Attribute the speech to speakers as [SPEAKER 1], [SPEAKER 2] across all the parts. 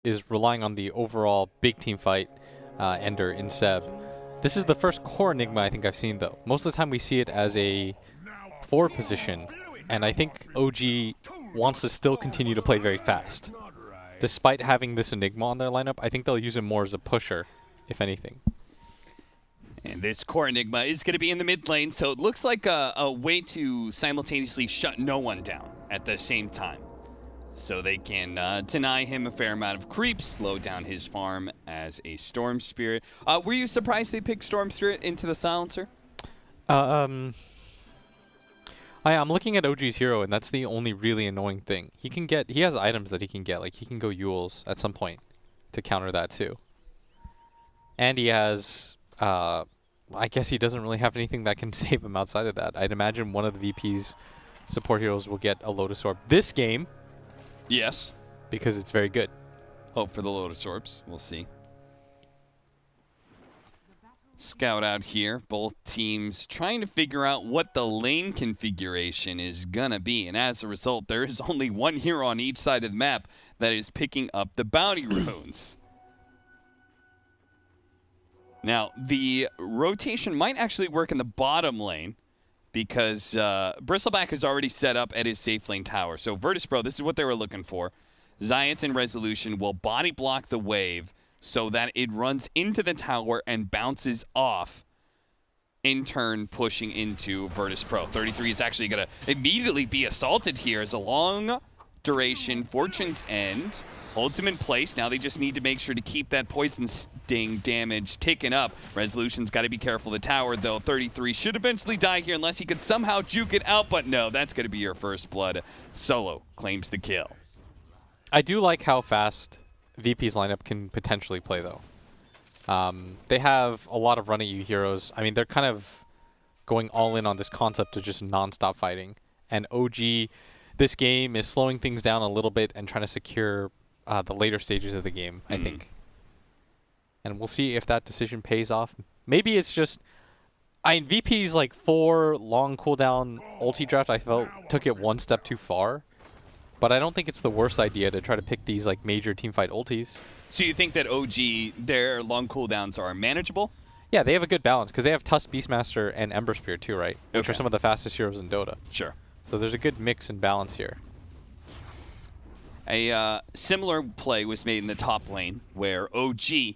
[SPEAKER 1] is relying on the overall big team fight ender in Seb. This is the first core Enigma I think I've seen, though. Most of the time we see it as a forward position, and I think OG wants to still continue to play very fast. Despite having this Enigma on their lineup, I think they'll use him more as a pusher, if anything.
[SPEAKER 2] And this core Enigma is going to be in the mid lane, so it looks like a way to simultaneously shut no one down at the same time. So they can deny him a fair amount of creep, slow down his farm as a Storm Spirit. Were you surprised they picked Storm Spirit into the Silencer?
[SPEAKER 1] I'm looking at OG's hero, and that's the only really annoying thing. He has items that he can get, like he can go Yules at some point to counter that too. And he has, I guess he doesn't really have anything that can save him outside of that. I'd imagine one of the VP's support heroes will get a Lotus Orb this game.
[SPEAKER 2] Yes.
[SPEAKER 1] Because it's very good.
[SPEAKER 2] Hope for the Lotus Orbs. We'll see. Scout out here. Both teams trying to figure out what the lane configuration is going to be. And as a result, there is only one hero on each side of the map that is picking up the bounty runes. Now, the rotation might actually work in the bottom lane, because Bristleback is already set up at his safe lane tower. So Virtus.Pro, this is what they were looking for. Giants and Resolution will body block the wave so that it runs into the tower and bounces off, in turn pushing into Virtus.Pro. 33 is actually going to immediately be assaulted here as a long duration Fortune's End holds him in place. Now they just need to make sure to keep that poison sting damage taken up. Resolution's got to be careful. The tower, though, 33 should eventually die here unless he could somehow juke it out, but no, that's going to be your first blood. Solo claims the kill.
[SPEAKER 1] I do like how fast VP's lineup can potentially play, though. They have a lot of run-at-you heroes. I mean, they're kind of going all in on this concept of just non-stop fighting. And OG, this game, is slowing things down a little bit and trying to secure the later stages of the game, I think. And we'll see if that decision pays off. Maybe it's just... VP's like 4 long cooldown ulti draft, I felt, took it one step too far. But I don't think it's the worst idea to try to pick these like major teamfight ultis.
[SPEAKER 2] So you think that OG, their long cooldowns are manageable?
[SPEAKER 1] Yeah, they have a good balance, because they have Tusk, Beastmaster, and Ember Spear too, right?
[SPEAKER 2] Okay.
[SPEAKER 1] Which are some of the fastest heroes in Dota.
[SPEAKER 2] Sure.
[SPEAKER 1] So there's a good mix and balance here.
[SPEAKER 2] A similar play was made in the top lane, where OG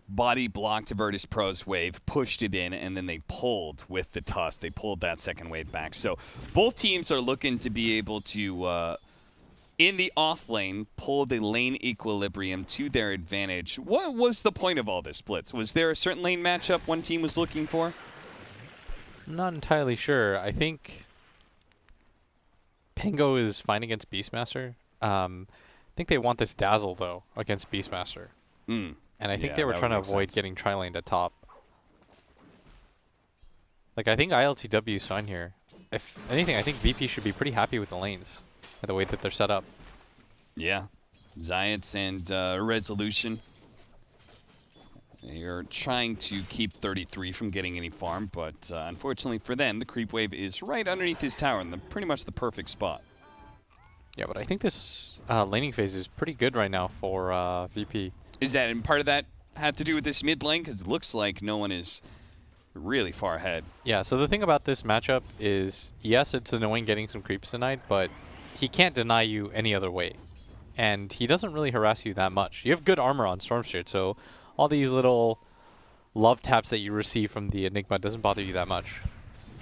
[SPEAKER 2] body blocked Virtus.Pro's wave, pushed it in, and then they pulled with the Tusk. They pulled that second wave back. So both teams are looking to be able to, in the off lane, pull the lane equilibrium to their advantage. What was the point of all this blitz? Was there a certain lane matchup one team was looking for?
[SPEAKER 1] I'm not entirely sure. I think Pango is fine against Beastmaster. I think they want this Dazzle, though, against Beastmaster. And I think they were trying to avoid getting tri-laned at top. Like, I think ILTW is fine here. If anything, I think VP should be pretty happy with the lanes and the way that they're set up.
[SPEAKER 2] Yeah. Giants and Resolution. They're trying to keep 33 from getting any farm, but unfortunately for them, the creep wave is right underneath his tower in pretty much the perfect spot.
[SPEAKER 1] Yeah, but I think this laning phase is pretty good right now for VP.
[SPEAKER 2] Is that, and part of that have to do with this mid lane? Because it looks like no one is really far ahead.
[SPEAKER 1] Yeah, so the thing about this matchup is, yes, it's annoying getting some creeps tonight, but he can't deny you any other way. And he doesn't really harass you that much. You have good armor on Stormstreet, so all these little love taps that you receive from the Enigma doesn't bother you that much.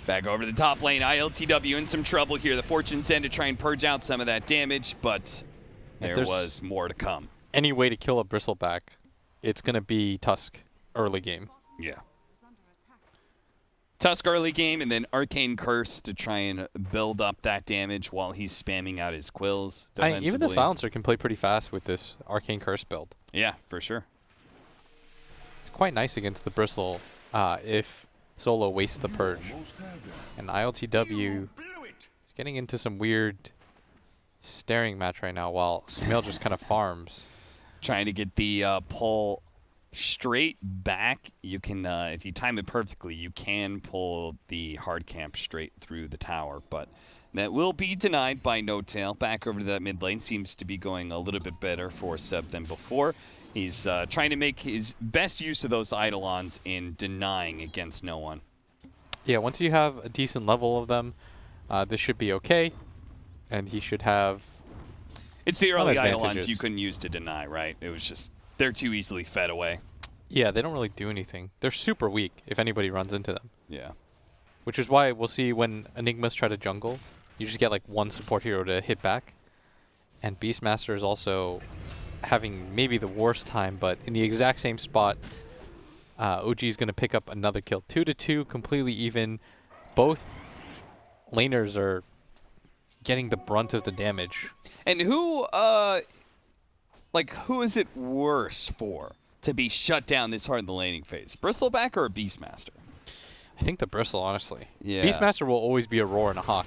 [SPEAKER 2] Back over to the top lane, ILTW in some trouble here. The Fortune's End to try and purge out some of that damage, but there was more to come.
[SPEAKER 1] Any way to kill a Bristleback, it's going to be Tusk early game.
[SPEAKER 2] Yeah. Tusk early game, and then Arcane Curse to try and build up that damage while he's spamming out his quills.
[SPEAKER 1] Even the Silencer can play pretty fast with this Arcane Curse build.
[SPEAKER 2] Yeah, for sure.
[SPEAKER 1] It's quite nice against the Bristle if Solo wastes the Purge. And ILTW is getting into some weird staring match right now while Sumail just kind of farms.
[SPEAKER 2] Trying to get the pull straight back. You can, if you time it perfectly, you can pull the hard camp straight through the tower, but That will be denied by No Tail. Back over to that mid lane. Seems to be going a little bit better for Seb than before. He's trying to make his best use of those Eidolons in denying against no one.
[SPEAKER 1] Yeah, once you have a decent level of them, this should be okay. And he should have...
[SPEAKER 2] It's the early Eidolons
[SPEAKER 1] advantages.
[SPEAKER 2] you couldn't use to deny, right? It was just, they're too easily fed away.
[SPEAKER 1] Yeah, they don't really do anything. They're super weak if anybody runs into them.
[SPEAKER 2] Yeah.
[SPEAKER 1] Which is why we'll see when Enigmas try to jungle, you just get like one support hero to hit back. And Beastmaster is also having maybe the worst time, but in the exact same spot, OG is going to pick up another kill. 2-2, completely even. Both laners are getting the brunt of the damage.
[SPEAKER 2] And who is it worse for to be shut down this hard in the laning phase? Bristleback or a Beastmaster?
[SPEAKER 1] I think the Bristle, honestly.
[SPEAKER 2] Yeah.
[SPEAKER 1] Beastmaster will always be a roar and a hawk.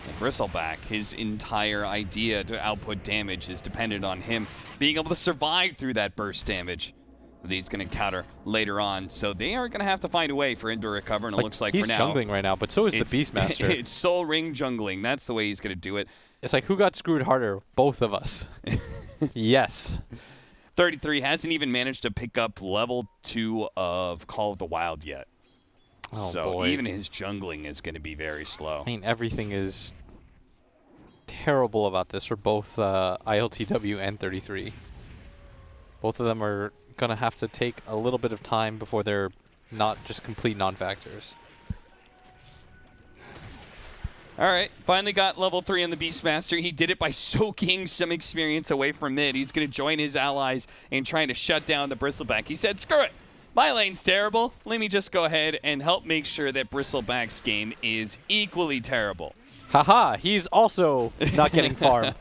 [SPEAKER 2] And Bristleback, his entire idea to output damage is dependent on him being able to survive through that burst damage that he's going to counter later on. So they are going to have to find a way for him to recover, and it looks like
[SPEAKER 1] he's
[SPEAKER 2] for now...
[SPEAKER 1] jungling right now, but so is the Beastmaster.
[SPEAKER 2] It's Soul Ring jungling. That's the way he's going to do it.
[SPEAKER 1] It's like, who got screwed harder? Both of us. Yes.
[SPEAKER 2] 33 hasn't even managed to pick up level 2 of Call of the Wild yet.
[SPEAKER 1] Oh,
[SPEAKER 2] so
[SPEAKER 1] boy.
[SPEAKER 2] even his jungling is going to be very slow.
[SPEAKER 1] I mean, everything is terrible about this for both ILTW and 33. Both of them are going to have to take a little bit of time before they're not just complete non-factors.
[SPEAKER 2] All right, finally got level 3 on the Beastmaster. He did it by soaking some experience away from mid. He's going to join his allies in trying to shut down the Bristleback. He said, screw it. My lane's terrible. Let me just go ahead and help make sure that Bristleback's game is equally terrible.
[SPEAKER 1] Haha, he's also not getting farm.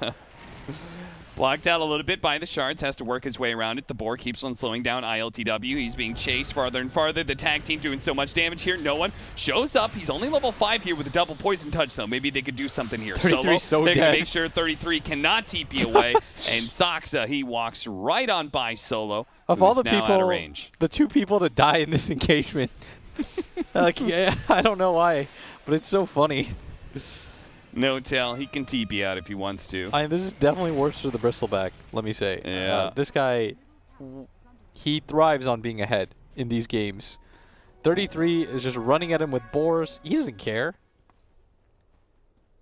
[SPEAKER 2] Blocked out a little bit by the shards, has to work his way around it. The boar keeps on slowing down ILTW. He's being chased farther and farther. The tag team doing so much damage here. No one shows up. He's only level 5 here with a double poison touch, though. Maybe they could do something here.
[SPEAKER 1] 33 so
[SPEAKER 2] they're
[SPEAKER 1] dead.
[SPEAKER 2] going to make sure 33 cannot TP away. And Soxa, he walks right on by Solo.
[SPEAKER 1] Of all the
[SPEAKER 2] now out of
[SPEAKER 1] people,
[SPEAKER 2] range.
[SPEAKER 1] the 2 people to die in this engagement, like, yeah, I don't know why, but it's so funny.
[SPEAKER 2] No Tail, he can TP out if he wants to.
[SPEAKER 1] This is definitely worse for the Bristleback, let me say.
[SPEAKER 2] Yeah.
[SPEAKER 1] This guy, he thrives on being ahead in these games. 33 is just running at him with boars. He doesn't care.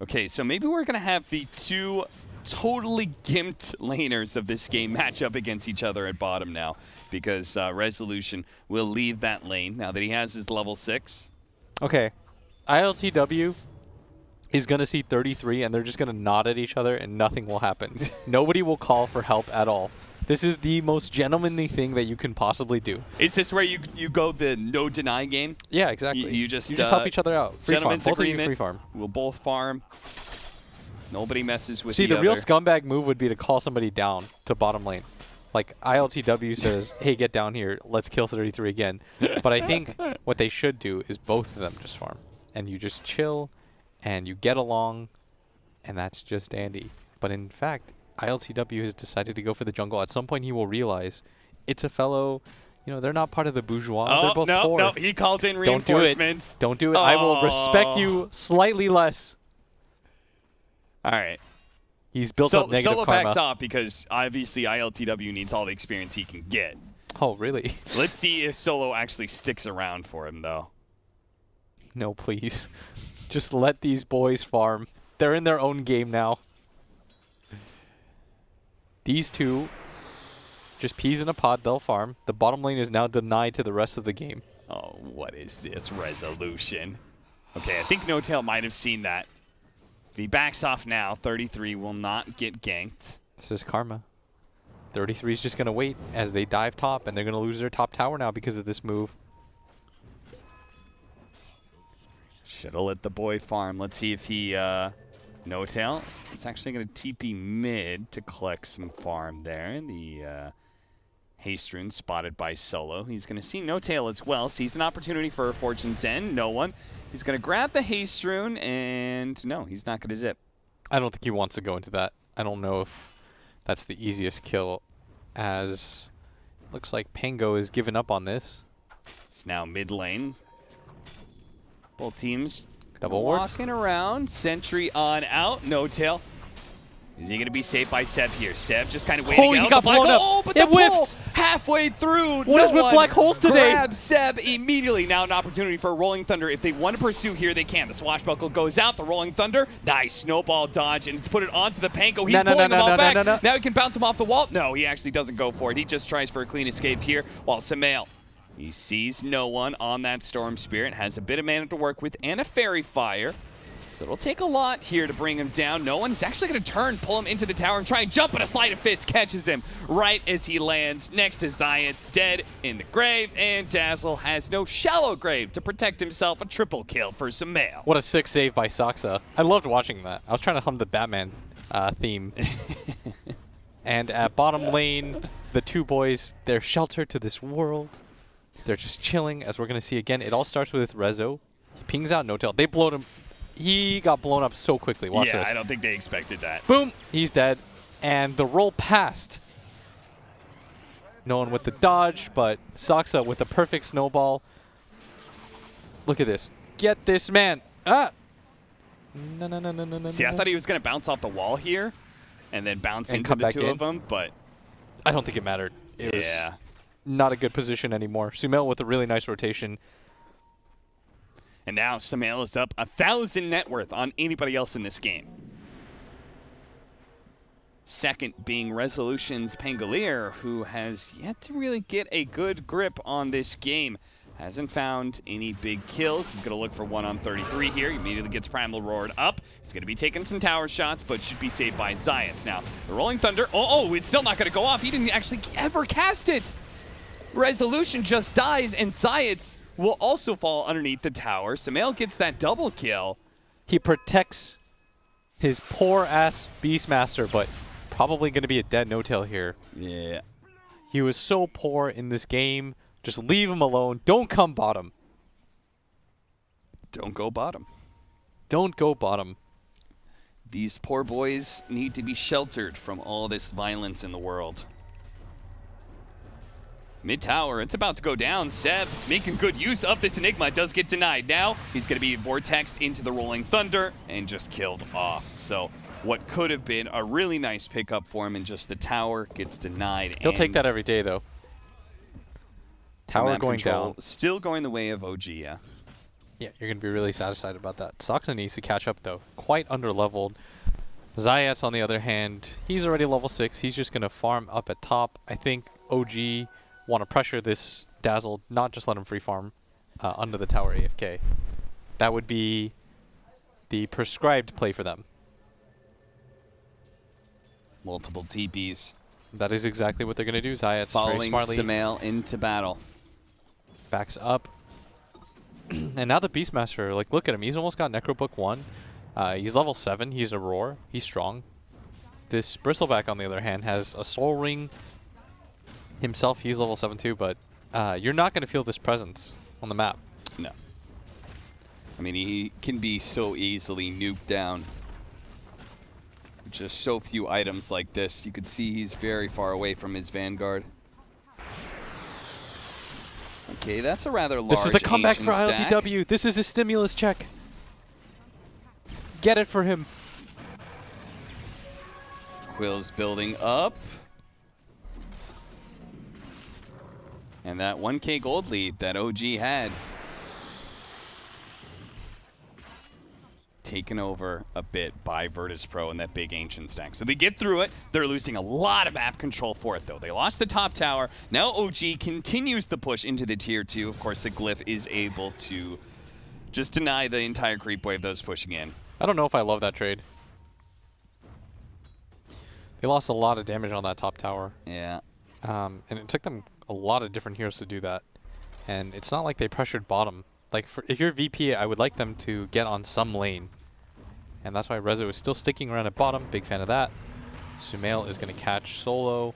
[SPEAKER 2] Okay, so maybe we're going to have the 2 totally gimped laners of this game match up against each other at bottom now, because Resolution will leave that lane now that he has his level 6.
[SPEAKER 1] Okay, ILTW is going to see 33, and they're just going to nod at each other, and nothing will happen. Nobody will call for help at all. This is the most gentlemanly thing that you can possibly do.
[SPEAKER 2] Is this where you go the no deny game?
[SPEAKER 1] Yeah, exactly.
[SPEAKER 2] You just
[SPEAKER 1] help each other out. Free farm.
[SPEAKER 2] Gentlemen's
[SPEAKER 1] Both of you
[SPEAKER 2] agreement.
[SPEAKER 1] free farm.
[SPEAKER 2] We'll both farm. Nobody messes with
[SPEAKER 1] See,
[SPEAKER 2] the
[SPEAKER 1] the real
[SPEAKER 2] other.
[SPEAKER 1] scumbag move would be to call somebody down to bottom lane. Like, ILTW says, hey, get down here. Let's kill 33 again. But I think what they should do is both of them just farm. And you just chill, and you get along, and that's just dandy. But in fact, ILTW has decided to go for the jungle. At some point, he will realize it's a fellow, they're not part of the bourgeois. They're both poor.
[SPEAKER 2] No, he called in
[SPEAKER 1] Don't do it.
[SPEAKER 2] reinforcements.
[SPEAKER 1] Don't do it. I will respect you slightly less.
[SPEAKER 2] All right.
[SPEAKER 1] He's built up negative
[SPEAKER 2] Solo
[SPEAKER 1] karma.
[SPEAKER 2] backs off because obviously ILTW needs all the experience he can get.
[SPEAKER 1] Oh, really?
[SPEAKER 2] Let's see if Solo actually sticks around for him, though.
[SPEAKER 1] No, please. Just let these boys farm. They're in their own game now. These 2, just peas in a pod, they'll farm. The bottom lane is now denied to the rest of the game.
[SPEAKER 2] Oh, what is this Resolution? Okay, I think No Tail might have seen that. If he backs off now, 33 will not get ganked.
[SPEAKER 1] This is karma. 33 is just going to wait as they dive top, and they're going to lose their top tower now because of this move.
[SPEAKER 2] Should've let the boy farm. Let's see if he, No Tail is actually going to TP mid to collect some farm there. The Haste Rune spotted by Solo. He's going to see No Tail as well. Sees an opportunity for Fortune's End. No one. He's going to grab the Haste Rune, and no, he's not going to zip.
[SPEAKER 1] I don't think he wants to go into that. I don't know if that's the easiest kill, as looks like Pango is giving up on this.
[SPEAKER 2] It's now mid lane. Both teams
[SPEAKER 1] Double wards.
[SPEAKER 2] Walking around, sentry on out, no tail. Is he going to be saved by Seb here? Seb just kind of waiting out.
[SPEAKER 1] He got blown up.
[SPEAKER 2] Oh, but
[SPEAKER 1] it
[SPEAKER 2] the pull
[SPEAKER 1] whiffs.
[SPEAKER 2] halfway through.
[SPEAKER 1] What is with black holes today?
[SPEAKER 2] Grab Seb immediately. Now an opportunity for Rolling Thunder. If they want to pursue here, they can. The Swashbuckle goes out. The Rolling Thunder. Nice snowball dodge, and to put it onto the Panko. He's pulling them all back. Now he can bounce him off the wall. No, he actually doesn't go for it. He just tries for a clean escape here, while Samael, he sees no one on that Storm Spirit, has a bit of mana to work with, and a Fairy Fire. So it'll take a lot here to bring him down. No one is actually going to turn, pull him into the tower, and try and jump, but a sleight of fist catches him right as he lands next to Zayat's dead in the grave, and Dazzle has no shallow grave to protect himself. A triple kill for Samael.
[SPEAKER 1] What a sick save by Saksa. I loved watching that. I was trying to hum the Batman theme. And at bottom lane, the two boys, they're sheltered to this world. They're just chilling, as we're going to see again. It all starts with Rezo. He pings out no tail. They blowed him. He got blown up so quickly. Watch this.
[SPEAKER 2] I don't think they expected that.
[SPEAKER 1] Boom! He's dead. And the roll passed. No one with the dodge, but Saksa with the perfect snowball. Look at this. Get this man. Ah! No.
[SPEAKER 2] See, I thought he was going to bounce off the wall here and then bounce
[SPEAKER 1] and
[SPEAKER 2] into
[SPEAKER 1] come
[SPEAKER 2] the
[SPEAKER 1] back
[SPEAKER 2] two
[SPEAKER 1] in.
[SPEAKER 2] of them, but
[SPEAKER 1] I don't think it mattered. It was not a good position anymore. Sumail with a really nice rotation.
[SPEAKER 2] And now Samael is up 1,000 net worth on anybody else in this game. Second being Resolution's Pangolier, who has yet to really get a good grip on this game. Hasn't found any big kills. He's going to look for 1 on 33 here. He immediately gets Primal Roared up. He's going to be taking some tower shots, but should be saved by Zayats. Now, the Rolling Thunder. Oh, it's still not going to go off. He didn't actually ever cast it. Resolution just dies, and Zayats will also fall underneath the tower. Samael gets that double kill.
[SPEAKER 1] He protects his poor-ass Beastmaster, but probably going to be a dead no-tail here.
[SPEAKER 2] Yeah.
[SPEAKER 1] He was so poor in this game. Just leave him alone. Don't come bottom.
[SPEAKER 2] Don't go bottom.
[SPEAKER 1] Don't go bottom.
[SPEAKER 2] These poor boys need to be sheltered from all this violence in the world. Mid-tower, it's about to go down. Seb making good use of this Enigma, does get denied. Now he's going to be vortexed into the Rolling Thunder and just killed off. So what could have been a really nice pickup for him, and just the tower gets denied.
[SPEAKER 1] He'll take that every day, though. Tower
[SPEAKER 2] Map
[SPEAKER 1] going
[SPEAKER 2] control
[SPEAKER 1] down.
[SPEAKER 2] Still going the way of OG, yeah.
[SPEAKER 1] Yeah, you're going to be really satisfied about that. Saksa needs to catch up, though. Quite under-leveled. Zayats, on the other hand, he's already level 6. He's just going to farm up at top. I think OG want to pressure this Dazzle, not just let him free farm under the tower AFK. That would be the prescribed play for them.
[SPEAKER 2] Multiple TPs.
[SPEAKER 1] That is exactly what they're going to do. Zayats
[SPEAKER 2] Following
[SPEAKER 1] very smartly
[SPEAKER 2] Samael into battle.
[SPEAKER 1] backs up. And now the Beastmaster, like, look at him. He's almost got Necrobook 1. He's level 7. He's a roar. He's strong. This Bristleback, on the other hand, has a Soul Ring himself. He's level 7 too, but you're not going to feel this presence on the map.
[SPEAKER 2] No. I mean, he can be so easily nuked down. Just so few items like this. You could see he's very far away from his Vanguard. Okay, that's a rather large
[SPEAKER 1] This is the comeback
[SPEAKER 2] ancient
[SPEAKER 1] for
[SPEAKER 2] stack.
[SPEAKER 1] ILTW. This is his stimulus check. Get it for him.
[SPEAKER 2] Quill's building up. And that 1K gold lead that OG had taken over a bit by Virtus.Pro and that big ancient stack. So they get through it. They're losing a lot of map control for it, though. They lost the top tower. Now OG continues the push into the tier 2. Of course, the Glyph is able to just deny the entire creep wave that was pushing in.
[SPEAKER 1] I don't know if I love that trade. They lost a lot of damage on that top tower.
[SPEAKER 2] Yeah.
[SPEAKER 1] And it took them a lot of different heroes to do that. And it's not like they pressured bottom. Like, if you're VP, I would like them to get on some lane. And that's why Rezo is still sticking around at bottom. Big fan of that. Sumail is going to catch Solo,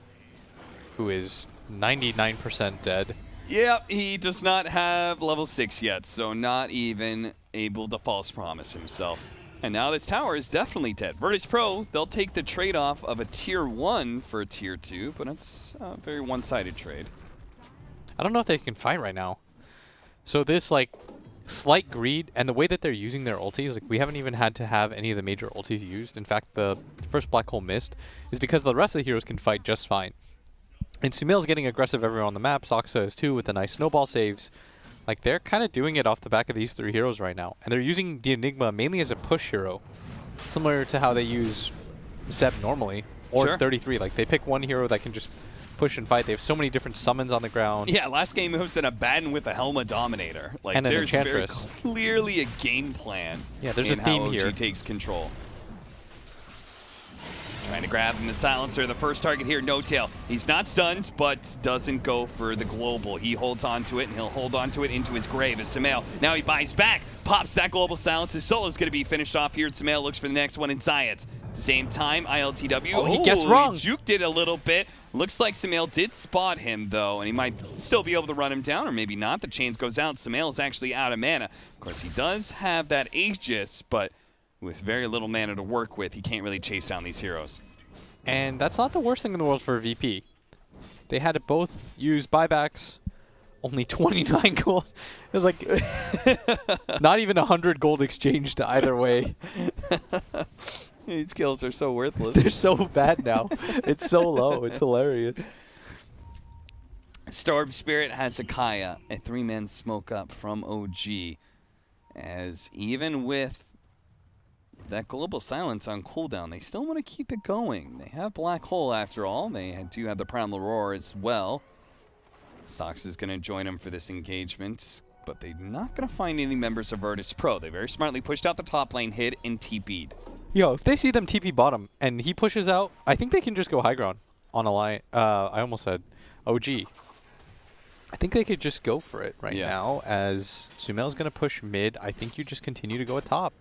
[SPEAKER 1] who is 99% dead.
[SPEAKER 2] Yep, he does not have level 6 yet, so not even able to false promise himself. And now this tower is definitely dead. Virtus.Pro, they'll take the trade-off of a tier 1 for a tier 2, but it's a very one-sided trade.
[SPEAKER 1] I don't know if they can fight right now. So this, like, slight greed, and the way that they're using their ultis, like we haven't even had to have any of the major ultis used. In fact, the first black hole missed is because the rest of the heroes can fight just fine. And Sumail's getting aggressive everywhere on the map. Soxa is too with the nice snowball saves. Like they're kind of doing it off the back of these 3 heroes right now. And they're using the Enigma mainly as a push hero, similar to how they use Seb normally, or
[SPEAKER 2] Sure.
[SPEAKER 1] 33. Like they pick one hero that can just push and fight. They have so many different summons on the ground.
[SPEAKER 2] Yeah, last game it was an Abaddon with a Helma Dominator. Like
[SPEAKER 1] And an
[SPEAKER 2] there's very
[SPEAKER 1] Enchantress.
[SPEAKER 2] clearly a game plan.
[SPEAKER 1] Yeah, there's
[SPEAKER 2] in
[SPEAKER 1] a theme
[SPEAKER 2] how OG
[SPEAKER 1] here.
[SPEAKER 2] takes control. Trying to grab him the silencer. The first target here, No Tail. He's not stunned, but doesn't go for the global. He holds on to it, and he'll hold on to it into his grave as Sumail. Now he buys back, pops that global silence. His solo's going to be finished off here. Sumail looks for the next one in Zayat. At the same time, ILTW.
[SPEAKER 1] Oh, he guessed wrong.
[SPEAKER 2] He juked it a little bit. Looks like Sumail did spot him, though, and he might still be able to run him down, or maybe not. The chains goes out. Sumail is actually out of mana. Of course, he does have that Aegis, but with very little mana to work with, he can't really chase down these heroes.
[SPEAKER 1] And that's not the worst thing in the world for a VP. They had to both use buybacks. Only 29 gold. It was like not even 100 gold exchanged either way.
[SPEAKER 2] These kills are so worthless.
[SPEAKER 1] They're so bad now. It's so low. It's hilarious.
[SPEAKER 2] Storm Spirit has Akaya, a 3-man smoke up from OG. As even with that global silence on cooldown, they still want to keep it going. They have Black Hole after all. They do have the Primal Roar as well. Sox is going to join them for this engagement, but they're not going to find any members of Virtus.Pro. They very smartly pushed out the top lane, hid, and TP'd.
[SPEAKER 1] Yo, if they see them TP bottom and he pushes out, I think they can just go high ground on a line. I almost said OG. I think they could just go for it right now as Sumail's going to push mid. I think you just continue to go at top.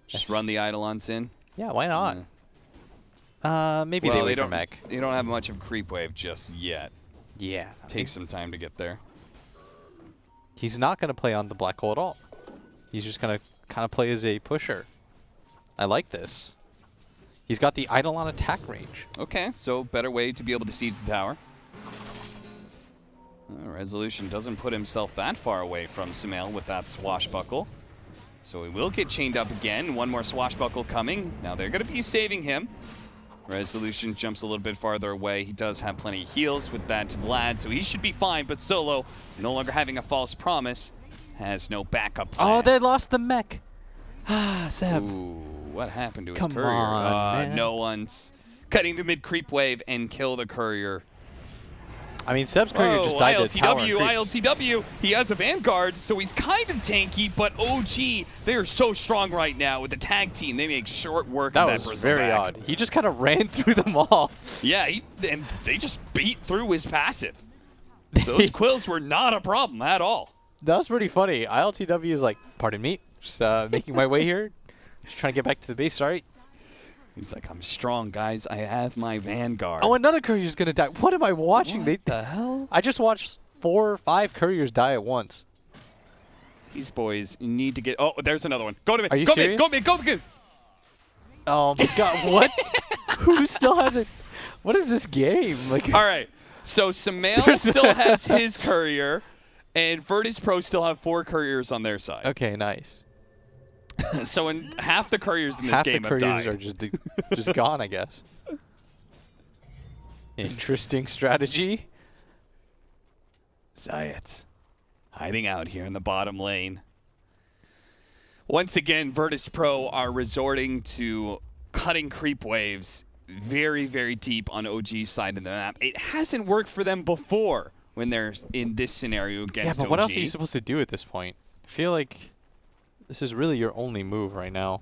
[SPEAKER 2] Just run the Eidolons in.
[SPEAKER 1] Yeah, why not? Maybe
[SPEAKER 2] Well,
[SPEAKER 1] they wait for
[SPEAKER 2] don't.
[SPEAKER 1] mech.
[SPEAKER 2] They don't have much of creep wave just yet.
[SPEAKER 1] Yeah.
[SPEAKER 2] Takes some time to get there.
[SPEAKER 1] He's not going to play on the black hole at all. He's just going to kind of play as a pusher. I like this. He's got the Eidolon attack range.
[SPEAKER 2] Okay, so better way to be able to siege the tower. Resolution doesn't put himself that far away from Sumail with that swashbuckle. So he will get chained up again. One more swashbuckle coming. Now they're going to be saving him. Resolution jumps a little bit farther away. He does have plenty of heals with that to Vlad, so he should be fine. But Solo, no longer having a false promise, has no backup plan.
[SPEAKER 1] Oh, they lost the mech. Ah, Seb.
[SPEAKER 2] Ooh, what happened to his
[SPEAKER 1] Come
[SPEAKER 2] courier?
[SPEAKER 1] on, man.
[SPEAKER 2] No one's cutting the mid creep wave and kill the courier.
[SPEAKER 1] I mean, Seb's courier just died to tower and creeps.
[SPEAKER 2] ILTW, he has a Vanguard, so he's kind of tanky, but OG, they are so strong right now with the tag team. They make short work
[SPEAKER 1] That
[SPEAKER 2] of that
[SPEAKER 1] was very
[SPEAKER 2] bristleback.
[SPEAKER 1] odd. He just kind of ran through them all.
[SPEAKER 2] Yeah, and they just beat through his passive. Those quills were not a problem at all.
[SPEAKER 1] That was pretty funny. ILTW is like, pardon me, just making my way here. Just trying to get back to the base, sorry.
[SPEAKER 2] He's like, I'm strong, guys. I have my Vanguard.
[SPEAKER 1] Oh, another courier's going to die. What am I watching?
[SPEAKER 2] What the hell?
[SPEAKER 1] I just watched 4 or 5 couriers die at once.
[SPEAKER 2] These boys need to get... Oh, there's another one. Go to mid.
[SPEAKER 1] Are you
[SPEAKER 2] go
[SPEAKER 1] serious?
[SPEAKER 2] mid. Go mid. Go mid.
[SPEAKER 1] Oh my god, what? Who still hasn't... What is this game? Like,
[SPEAKER 2] All right. So Sumail still has his courier, and Virtus.Pro still have 4 couriers on their side.
[SPEAKER 1] Okay, nice.
[SPEAKER 2] So in half the couriers in this
[SPEAKER 1] Half
[SPEAKER 2] game
[SPEAKER 1] the
[SPEAKER 2] have
[SPEAKER 1] couriers
[SPEAKER 2] died.
[SPEAKER 1] are just gone, I guess. Interesting strategy.
[SPEAKER 2] Zayat hiding out here in the bottom lane. Once again, Virtus.Pro are resorting to cutting creep waves very, very deep on OG's side of the map. It hasn't worked for them before when they're in this scenario against
[SPEAKER 1] Yeah, but
[SPEAKER 2] OG.
[SPEAKER 1] what else are you supposed to do at this point? I feel like this is really your only move right now.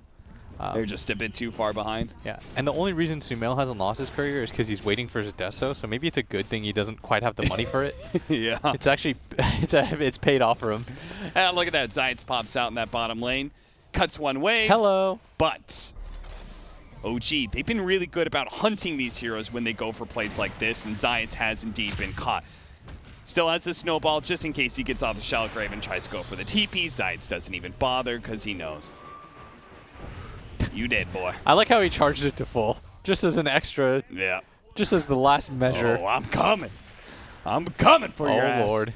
[SPEAKER 2] They're just a bit too far behind.
[SPEAKER 1] Yeah, and the only reason Sumail hasn't lost his courier is because he's waiting for his Deso, so maybe it's a good thing he doesn't quite have the money for it.
[SPEAKER 2] Yeah.
[SPEAKER 1] It's actually, it's paid off for him.
[SPEAKER 2] And look at that. Zayat pops out in that bottom lane. Cuts one wave.
[SPEAKER 1] Hello.
[SPEAKER 2] But OG, they've been really good about hunting these heroes when they go for plays like this, and Zayat has indeed been caught. Still has the snowball just in case he gets off the Shell Grave and tries to go for the TP. Zayat doesn't even bother because he knows. You did, boy.
[SPEAKER 1] I like how he charged it to full, just as an extra,
[SPEAKER 2] Yeah.
[SPEAKER 1] just as the last measure.
[SPEAKER 2] Oh, I'm coming. I'm coming for your ass.
[SPEAKER 1] Oh, Lord.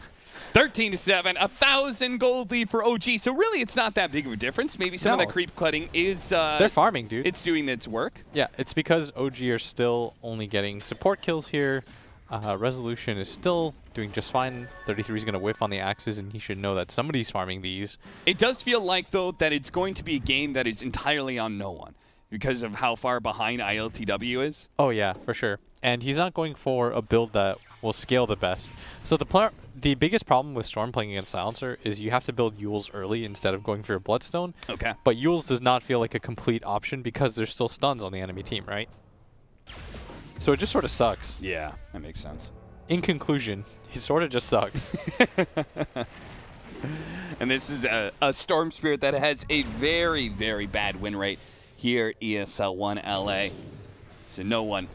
[SPEAKER 2] 13-7, 1,000 gold lead for OG. So really, it's not that big of a difference. Maybe some of that creep cutting is...
[SPEAKER 1] they're farming, dude.
[SPEAKER 2] It's doing its work.
[SPEAKER 1] Yeah, it's because OG are still only getting support kills here. Resolution is still doing just fine. 33 is going to whiff on the axes, and he should know that somebody's farming these.
[SPEAKER 2] It does feel like, though, that it's going to be a game that is entirely on no one because of how far behind ILTW is.
[SPEAKER 1] Oh, yeah, for sure. And he's not going for a build that will scale the best. So the biggest problem with Storm playing against Silencer is you have to build Yules early instead of going for your Bloodstone.
[SPEAKER 2] Okay.
[SPEAKER 1] But Yules does not feel like a complete option because there's still stuns on the enemy team, right? So it just sort of sucks.
[SPEAKER 2] Yeah, that makes sense.
[SPEAKER 1] In conclusion, he sort of just sucks.
[SPEAKER 2] And this is a Storm Spirit that has a very, very bad win rate here at ESL 1 LA. So no one.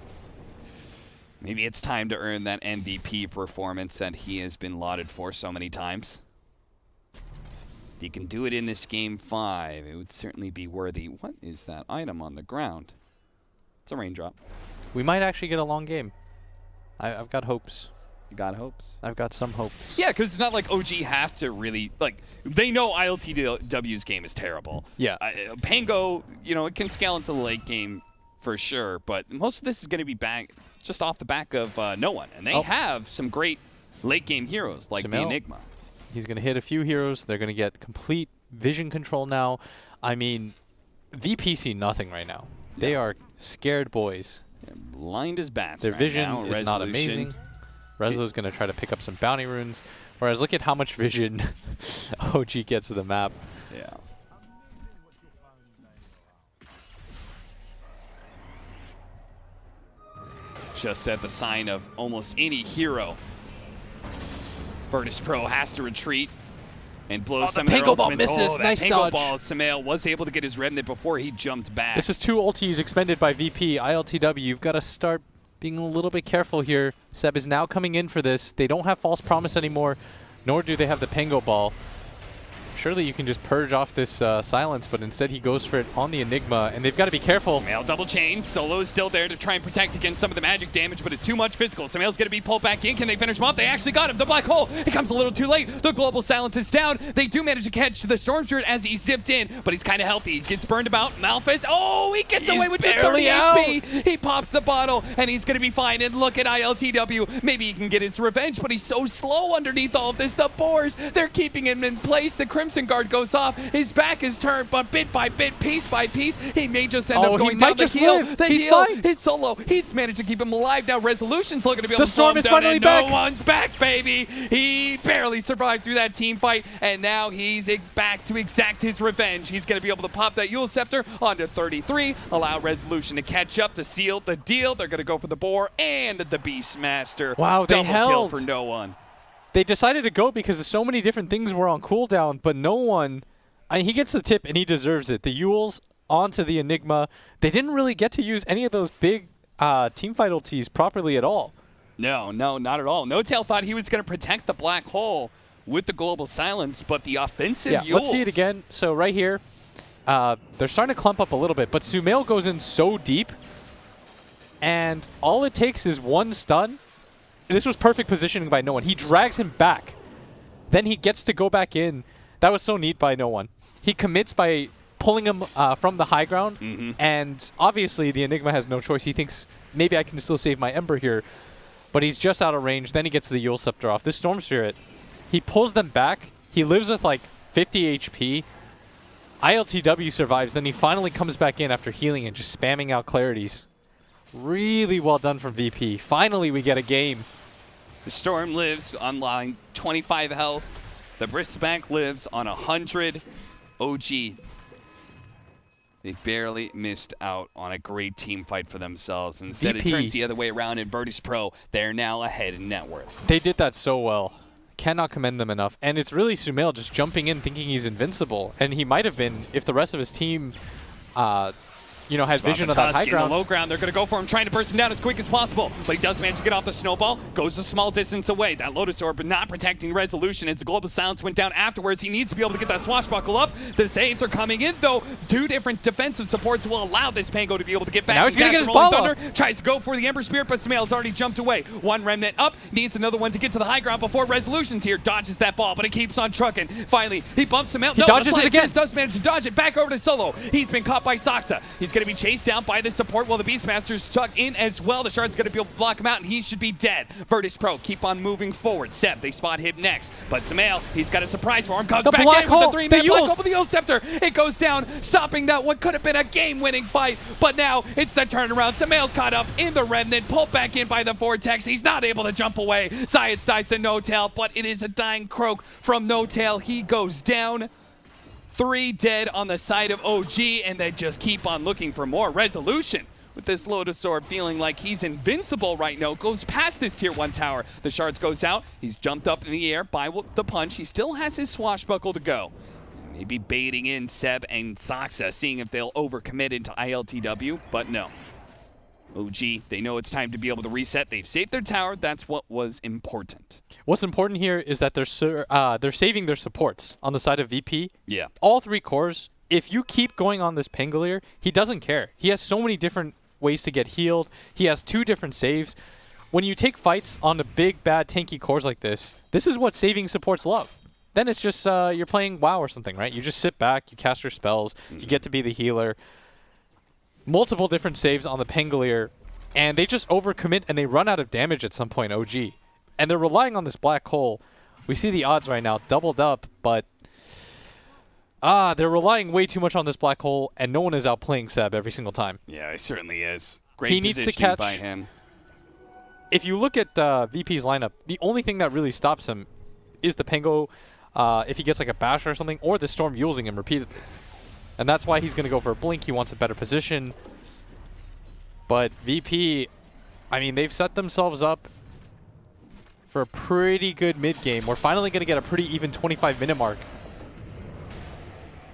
[SPEAKER 2] Maybe it's time to earn that MVP performance that he has been lauded for so many times. If he can do it in this game 5, it would certainly be worthy. What is that item on the ground? It's a raindrop.
[SPEAKER 1] We might actually get a long game. I've got hopes.
[SPEAKER 2] You got hopes?
[SPEAKER 1] I've got some hopes.
[SPEAKER 2] Yeah, because it's not like OG have to really, like, they know ILTW's game is terrible.
[SPEAKER 1] Yeah.
[SPEAKER 2] Pango, you know, it can scale into the late game for sure, but most of this is going to be back just off the back of no one. And they have some great late game heroes like the Enigma.
[SPEAKER 1] He's going to hit a few heroes. They're going to get complete vision control now. I mean, VP see nothing right now. They are scared boys.
[SPEAKER 2] They're blind as bats.
[SPEAKER 1] Their
[SPEAKER 2] right
[SPEAKER 1] vision
[SPEAKER 2] now.
[SPEAKER 1] is not amazing. Reslo is going to try to pick up some bounty runes. Whereas look at how much vision OG gets to the map.
[SPEAKER 2] Yeah. Just at the sign of almost any hero, Virtus.Pro has to retreat and blow some of their
[SPEAKER 1] Pango ball
[SPEAKER 2] ultimates.
[SPEAKER 1] misses. Nice dodge.
[SPEAKER 2] Ball. Samael was able to get his remnant before he jumped back.
[SPEAKER 1] This is 2 ultis expended by VP. ILTW, you've got to start being a little bit careful here. Seb is now coming in for this. They don't have False Promise anymore, nor do they have the Pango ball. Surely you can just purge off this silence, but instead he goes for it on the Enigma, and they've got to be careful.
[SPEAKER 2] Samael double chains. Solo is still there to try and protect against some of the magic damage, but it's too much physical. Samael's going to be pulled back in. Can they finish him off? They actually got him. The black hole. It comes a little too late. The global silence is down. They do manage to catch the Storm Spirit as he zipped in, but he's kind of healthy. He gets burned about. Malphus. Oh, he gets away with just 30 HP. He pops the bottle, and he's going to be fine. And look at ILTW. Maybe he can get his revenge, but he's so slow underneath all of this. The Boars, they're keeping him in place. The Crimson Guard goes off. His back is turned, but bit by bit, piece by piece, he may just end up going down the heel. The heel hits Solo. He's managed to keep him alive. Now Resolution's looking to be able to slow him down, and no one's back, baby. He barely survived through that team fight, and now he's back to exact his revenge. He's going to be able to pop that Yule Scepter onto 33, allow Resolution to catch up to seal the deal. They're going to go for the Boar and the Beastmaster.
[SPEAKER 1] Wow, they
[SPEAKER 2] double kill for no one.
[SPEAKER 1] They decided to go because so many different things were on cooldown, but no one... he gets the tip, and he deserves it. The Yules onto the Enigma. They didn't really get to use any of those big teamfight ultis properly at all.
[SPEAKER 2] No, not at all. No Tail thought he was going to protect the black hole with the global silence, but the offensive Yules.
[SPEAKER 1] Let's see it again. So right here, they're starting to clump up a little bit, but Sumail goes in so deep, and all it takes is one stun. And this was perfect positioning by no one. He drags him back. Then he gets to go back in. That was so neat by no one. He commits by pulling him from the high ground, and obviously the Enigma has no choice. He thinks, maybe I can still save my Ember here, but he's just out of range. Then he gets the Yule Scepter off. This Storm Spirit, he pulls them back. He lives with like 50 HP. ILTW survives. Then he finally comes back in after healing and just spamming out clarities. Really well done from VP. Finally, we get a game.
[SPEAKER 2] The Storm lives on line 25 health. The Bristleback lives on 100. OG, they barely missed out on a great team fight for themselves. Instead, it turns the other way around in Virtus.Pro. They're now ahead in net worth.
[SPEAKER 1] They did that so well. Cannot commend them enough. And it's really Sumail just jumping in thinking he's invincible. And he might have been if the rest of his team you know, had vision of that high
[SPEAKER 2] In
[SPEAKER 1] ground.
[SPEAKER 2] the low ground, they're going to go for him, trying to burst him down as quick as possible. But he does manage to get off the snowball, goes a small distance away. That Lotus Orb, but not protecting Resolution as the Global Silence went down afterwards. He needs to be able to get that swashbuckle up. The saves are coming in, though. 2 different defensive supports will allow this Pango to be able to get back.
[SPEAKER 1] Now he's going to get his
[SPEAKER 2] Rolling
[SPEAKER 1] ball
[SPEAKER 2] Thunder tries to go for the Ember Spirit, but Smail's already jumped away. 1 Remnant up, needs another one to get to the high ground before Resolution's here. Dodges that ball, but it keeps on trucking. Finally, he bumps him out.
[SPEAKER 1] He dodges it again.
[SPEAKER 2] Does manage to dodge it back over to Solo. He's been caught by Soxa. He's going to be chased down by the support while the Beastmaster's stuck in as well. The Shard's going to be able to block him out, and he should be dead. Virtus.Pro keep on moving forward. Seb, they spot him next, but Samael, he's got a surprise for him. Comes back in with the 3-man black hole with the Yule Scepter. It goes down, stopping that what could have been a game-winning fight, but now it's the turnaround. Samael's caught up in the Remnant, pulled back in by the Vortex. He's not able to jump away. Science dies to No Tail, but it is a dying croak from No Tail. He goes down. 3 dead on the side of OG, and they just keep on looking for more. Resolution with this Lotus Orb feeling like he's invincible right now. Goes past this tier 1 tower. The Shards goes out. He's jumped up in the air by the punch. He still has his swashbuckle to go. Maybe baiting in Seb and Soxa, seeing if they'll overcommit into ILTW, but no. OG, they know it's time to be able to reset. They've saved their tower. That's what was important.
[SPEAKER 1] What's important here is that they're saving their supports on the side of VP.
[SPEAKER 2] Yeah.
[SPEAKER 1] All 3 cores, if you keep going on this Pangolier, he doesn't care. He has so many different ways to get healed. He has 2 different saves. When you take fights on the big, bad, tanky cores like this is what saving supports love. Then it's just you're playing WoW or something, right? You just sit back, you cast your spells, you get to be the healer. Multiple different saves on the Pangolier, and they just overcommit and they run out of damage at some point, OG. And they're relying on this black hole. We see the odds right now doubled up, but they're relying way too much on this black hole, and no one is outplaying Seb every single time.
[SPEAKER 2] Yeah, he certainly is. Great
[SPEAKER 1] he needs to catch
[SPEAKER 2] by him.
[SPEAKER 1] If you look at VP's lineup, the only thing that really stops him is the Pango, if he gets like a bash or something, or the Storm using him repeatedly. And that's why he's going to go for a blink. He wants a better position. But VP, I mean, they've set themselves up for a pretty good mid-game. We're finally going to get a pretty even 25-minute mark.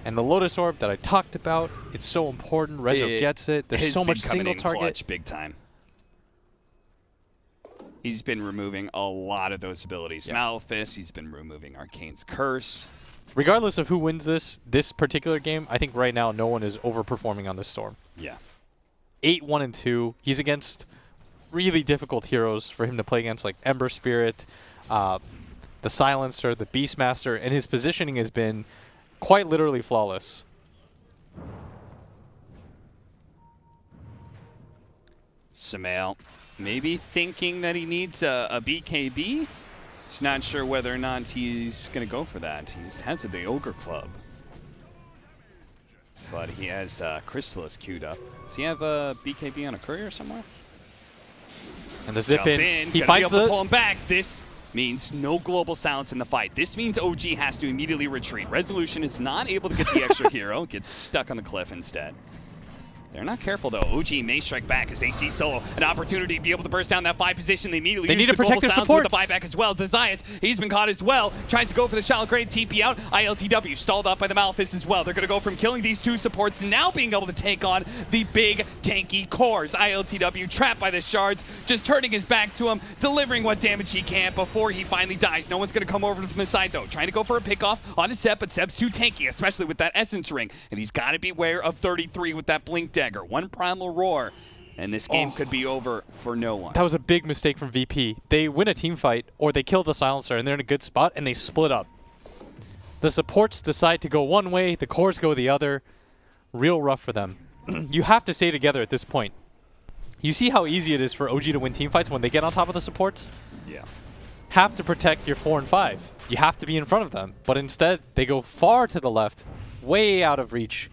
[SPEAKER 1] And the Lotus Orb that I talked about, it's so important. Rezo gets it. There's so much single target.
[SPEAKER 2] Clutch, big time. He's been removing a lot of those abilities. Yeah. Malefice, he's been removing Arcane's Curse.
[SPEAKER 1] Regardless of who wins this particular game, I think right now no one is overperforming on this Storm.
[SPEAKER 2] Yeah.
[SPEAKER 1] 8-1-2. He's against really difficult heroes for him to play against, like Ember Spirit, the Silencer, the Beastmaster, and his positioning has been quite literally flawless.
[SPEAKER 2] Samael maybe thinking that he needs a BKB. He's not sure whether or not he's going to go for that. He has the Ogre Club. But he has Crystallis queued up. Does he have a BKB on a courier somewhere?
[SPEAKER 1] And the zip in. He
[SPEAKER 2] finds the pull him back. This means no global silence in the fight. This means OG has to immediately retreat. Resolution is not able to get the extra hero. Gets stuck on the cliff instead. They're not careful, though. OG may strike back as they see Solo an opportunity to be able to burst down that 5 position. They immediately use the global silence with the buyback as well. The Zions, he's been caught as well. Tries to go for the shallow grade TP out. ILTW stalled up by the Malefice as well. They're going to go from killing these 2 supports, now being able to take on the big tanky cores. ILTW trapped by the Shards, just turning his back to him, delivering what damage he can before he finally dies. No one's going to come over from the side, though. Trying to go for a pickoff on his Seb, but Seb's too tanky, especially with that Essence Ring. And he's got to beware of 33 with that Blink Dagger. 1 Primal Roar, and this game could be over for no one.
[SPEAKER 1] That was a big mistake from VP. They win a team fight, or they kill the Silencer, and they're in a good spot, and they split up. The supports decide to go one way, the cores go the other. Real rough for them. You have to stay together at this point. You see how easy it is for OG to win team fights when they get on top of the supports?
[SPEAKER 2] Yeah.
[SPEAKER 1] Have to protect your 4 and 5. You have to be in front of them. But instead, they go far to the left, way out of reach.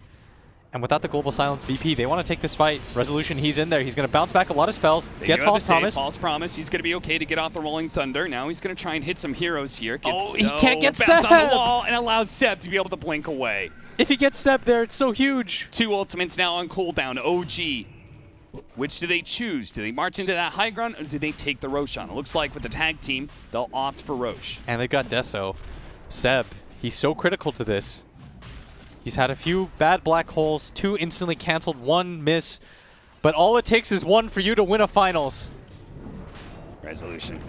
[SPEAKER 1] And without the global silence VP, they want to take this fight. Resolution, he's in there. He's going to bounce back a lot of spells. Gets False Promise.
[SPEAKER 2] False Promise. He's going to be okay to get off the Rolling Thunder. Now he's going to try and hit some heroes here.
[SPEAKER 1] He can't get Seb
[SPEAKER 2] on the wall and allows Seb to be able to blink away.
[SPEAKER 1] If he gets Seb there, it's so huge.
[SPEAKER 2] 2 ultimates now on cooldown. OG. Which do they choose? Do they march into that high ground, or do they take the Roshan? It looks like with the tag team, they'll opt for Rosh.
[SPEAKER 1] And they've got Deso. Seb, he's so critical to this. He's had a few bad black holes, 2 instantly canceled, 1 miss. But all it takes is 1 for you to win a finals.
[SPEAKER 2] Resolution.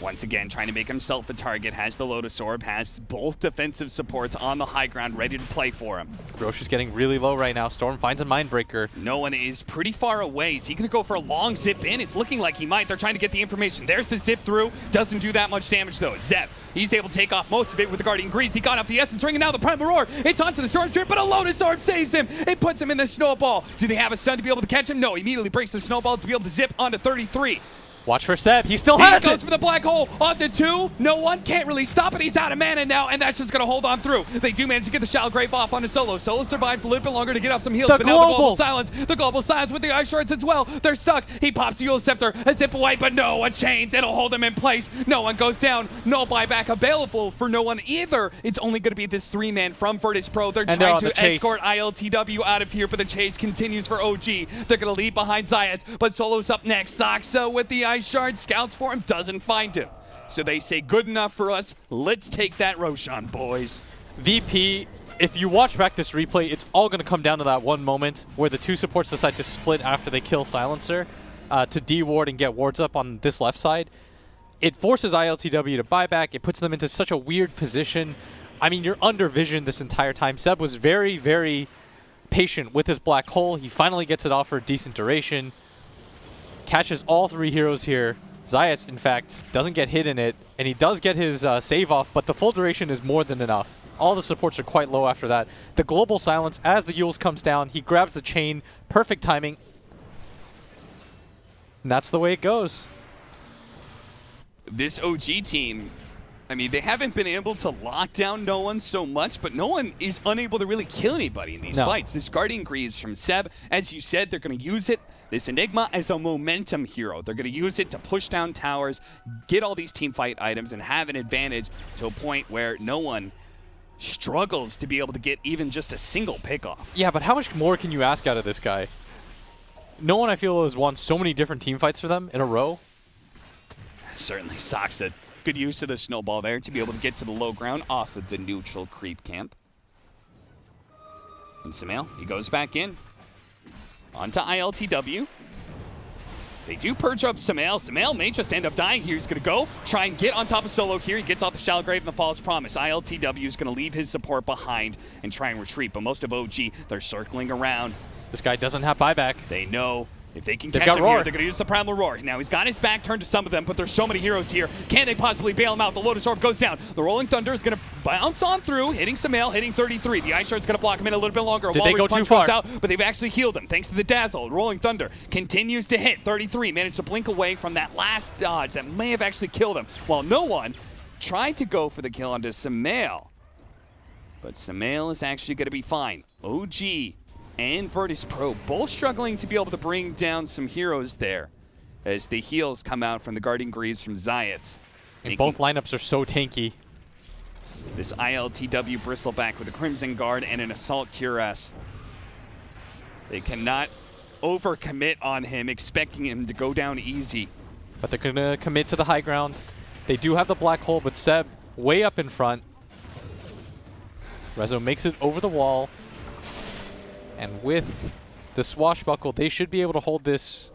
[SPEAKER 2] Once again, trying to make himself a target, has the Lotus Orb, has both defensive supports on the high ground ready to play for him.
[SPEAKER 1] Roche is getting really low right now. Storm finds a Mindbreaker.
[SPEAKER 2] No one is pretty far away. Is he going to go for a long zip in? It's looking like he might. They're trying to get the information. There's the zip through. Doesn't do that much damage, though. Zep, he's able to take off most of it with the Guardian Greaves. He got off the Essence Ring, and now the Primal Roar. It's onto the Storm Spirit, but a Lotus Orb saves him. It puts him in the Snowball. Do they have a stun to be able to catch him? No, he immediately breaks the Snowball to be able to zip onto 33.
[SPEAKER 1] Watch for Seb. He still has it.
[SPEAKER 2] He goes for the black hole. Onto 2. No one can't really stop it. He's out of mana now, and that's just going to hold on through. They do manage to get the Shallow Grave off onto Solo. Solo survives a little bit longer to get off some heals. But now the global silence. The global silence with the Ice Shards as well. They're stuck. He pops the Eul Scepter. A zip away, but no one chains. It'll hold him in place. No one goes down. No buyback available for no one either. It's only going to be this 3-man from Virtus.Pro. They're trying to escort ILTW out of here, but the chase continues for OG. They're going to leave behind Zayat, but Solo's up next. Saxa with the Ice Shard. Scouts for him, doesn't find him. So they say, good enough for us. Let's take that Roshan, boys.
[SPEAKER 1] VP, if you watch back this replay, it's all going to come down to that one moment where the 2 supports decide to split after they kill Silencer to de-ward and get wards up on this left side. It forces ILTW to buy back. It puts them into such a weird position. I mean, you're under vision this entire time. Seb was very, very patient with his black hole. He finally gets it off for a decent duration. Catches all 3 heroes here. Zayas, in fact, doesn't get hit in it, and he does get his save off, but the full duration is more than enough. All the supports are quite low after that. The global silence, as the Euls comes down, he grabs the chain, perfect timing. And that's the way it goes.
[SPEAKER 2] This OG team, I mean, they haven't been able to lock down no one so much, but no one is unable to really kill anybody in these fights. This Guardian Greaves from Seb, as you said, they're going to use it, this Enigma, as a momentum hero. They're going to use it to push down towers, get all these team fight items, and have an advantage to a point where no one struggles to be able to get even just a single pickoff.
[SPEAKER 1] Yeah, but how much more can you ask out of this guy? No one, I feel, has won so many different team fights for them in a row.
[SPEAKER 2] Certainly, Saxa. Good use of the Snowball there to be able to get to the low ground off of the neutral creep camp. And Samael, he goes back in. Onto ILTW. They do purge up Samael. Samael may just end up dying here. He's going to go try and get on top of Solo here. He gets off the Shallow Grave and the False Promise. ILTW is going to leave his support behind and try and retreat. But most of OG, they're circling around.
[SPEAKER 1] This guy doesn't have buyback.
[SPEAKER 2] They know if they can catch him here, they're going to use the Primal Roar. Now, he's got his back turned to some of them, but there's so many heroes here. Can they possibly bail him out? The Lotus Orb goes down. The Rolling Thunder is going to bounce on through, hitting Samael, hitting 33. The Ice Shard's going to block him in a little bit longer.
[SPEAKER 1] Did they go too far?
[SPEAKER 2] Goes out, but they've actually healed him thanks to the Dazzle. Rolling Thunder continues to hit 33. Managed to blink away from that last dodge that may have actually killed him, while no one tried to go for the kill onto Samael. But Samael is actually going to be fine. OG and Virtus.Pro both struggling to be able to bring down some heroes there as the heals come out from the Guardian Greaves from Zayats.
[SPEAKER 1] And both lineups are so tanky.
[SPEAKER 2] This ILTW Bristleback with a Crimson Guard and an Assault Cuirass. They cannot overcommit on him, expecting him to go down easy.
[SPEAKER 1] But they're going to commit to the high ground. They do have the black hole, but Seb way up in front. Rezo makes it over the wall. And with the swashbuckle, they should be able to hold this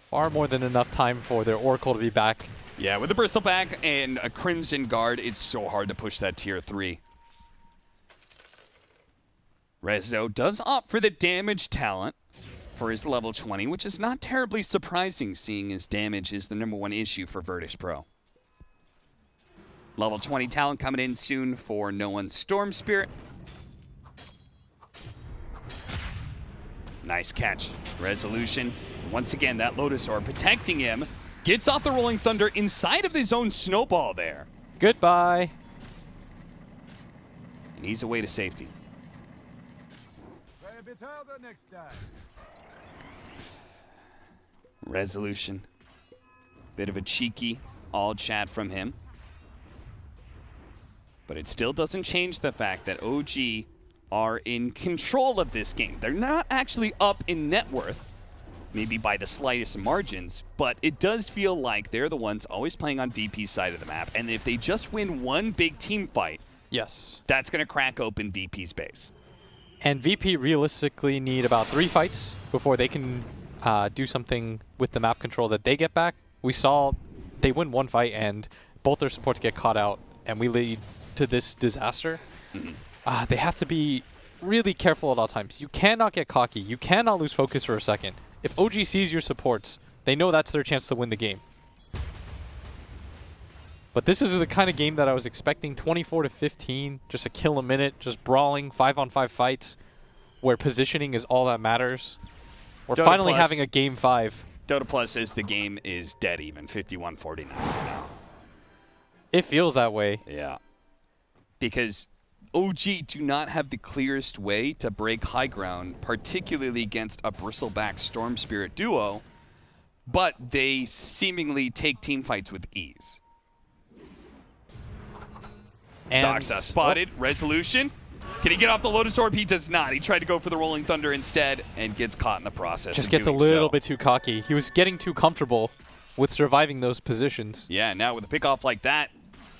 [SPEAKER 1] far more than enough time for their Oracle to be back.
[SPEAKER 2] Yeah, with the Bristleback and a Crimson Guard, it's so hard to push that tier 3. Rezo does opt for the damage talent for his level 20, which is not terribly surprising, seeing his damage is the #1 issue for Virtus.Pro. Level 20 talent coming in soon for No One's Storm Spirit. Nice catch. Resolution. Once again, that Lotus Orb protecting him. Gets off the Rolling Thunder inside of his own Snowball there.
[SPEAKER 1] Goodbye.
[SPEAKER 2] And he's away to safety. Resolution. Bit of a cheeky all chat from him. But it still doesn't change the fact that OG are in control of this game. They're not actually up in net worth, maybe by the slightest margins, but it does feel like they're the ones always playing on VP's side of the map, and if they just win one big team fight,
[SPEAKER 1] Yes.
[SPEAKER 2] That's going to crack open VP's base.
[SPEAKER 1] And VP realistically need about 3 fights before they can do something with the map control that they get back. We saw they win 1 fight and both their supports get caught out, and we lead to this disaster. They have to be really careful at all times. You cannot get cocky. You cannot lose focus for a second. If OG sees your supports, they know that's their chance to win the game. But this is the kind of game that I was expecting. 24-15, just a kill a minute, just brawling, 5-on-5 fights, where positioning is all that matters. We're
[SPEAKER 2] Dota
[SPEAKER 1] finally
[SPEAKER 2] Plus.
[SPEAKER 1] having a game 5.
[SPEAKER 2] Dota Plus says the game is dead even, 51-49 now.
[SPEAKER 1] It feels that way.
[SPEAKER 2] Yeah. Because OG do not have the clearest way to break high ground, particularly against a Bristleback Storm Spirit duo, but they seemingly take team fights with ease.
[SPEAKER 1] And
[SPEAKER 2] Zoxa spotted. Resolution. Can he get off the Lotus Orb? He does not. He tried to go for the Rolling Thunder instead and gets caught in the process.
[SPEAKER 1] Just gets a little bit too cocky. He was getting too comfortable with surviving those positions.
[SPEAKER 2] Yeah, now with a pickoff like that,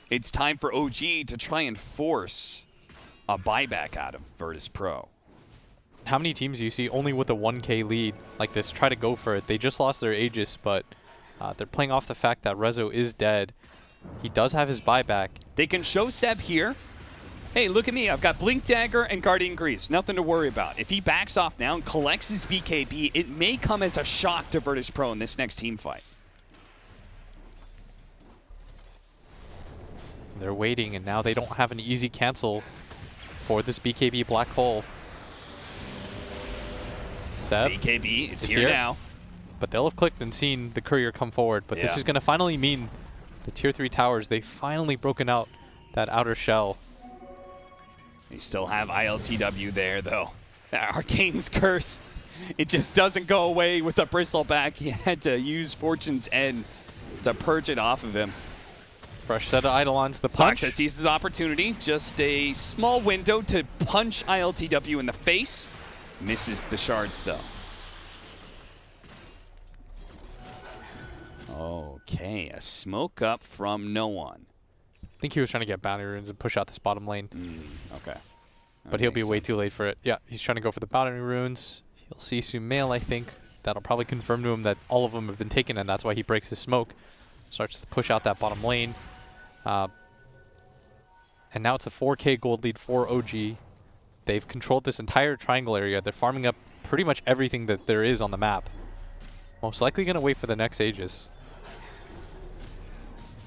[SPEAKER 2] it's time for OG to try and force a buyback out of Virtus.Pro.
[SPEAKER 1] How many teams do you see only with a 1K lead like this try to go for it? They just lost their Aegis, but they're playing off the fact that Rezo is dead. He does have his buyback.
[SPEAKER 2] They can show Seb here. Hey, look at me. I've got Blink Dagger and Guardian Greaves. Nothing to worry about. If he backs off now and collects his BKB, it may come as a shock to Virtus.Pro in this next team fight.
[SPEAKER 1] They're waiting, and now they don't have an easy cancel for this BKB black hole. Seb,
[SPEAKER 2] BKB, it's here now.
[SPEAKER 1] But they'll have clicked and seen the courier come forward. But this is going to finally mean the tier 3 towers, they've finally broken out that outer shell.
[SPEAKER 2] They still have ILTW there, though. Arcane's curse, it just doesn't go away with the Bristleback. He had to use Fortune's End to purge it off of him.
[SPEAKER 1] Fresh set of Eidolons, the punch.
[SPEAKER 2] Zoxa sees his opportunity. Just a small window to punch ILTW in the face. Misses the shards, though. Okay, a smoke up from no one.
[SPEAKER 1] I think he was trying to get bounty runes and push out this bottom lane.
[SPEAKER 2] Okay.
[SPEAKER 1] But he'll be way too late for it. Yeah, he's trying to go for the bounty runes. He'll see Sumail, I think. That'll probably confirm to him that all of them have been taken, and that's why he breaks his smoke. Starts to push out that bottom lane. And now it's a 4K gold lead for OG. They've controlled this entire triangle area. They're farming up pretty much everything that there is on the map. Most likely going to wait for the next Aegis.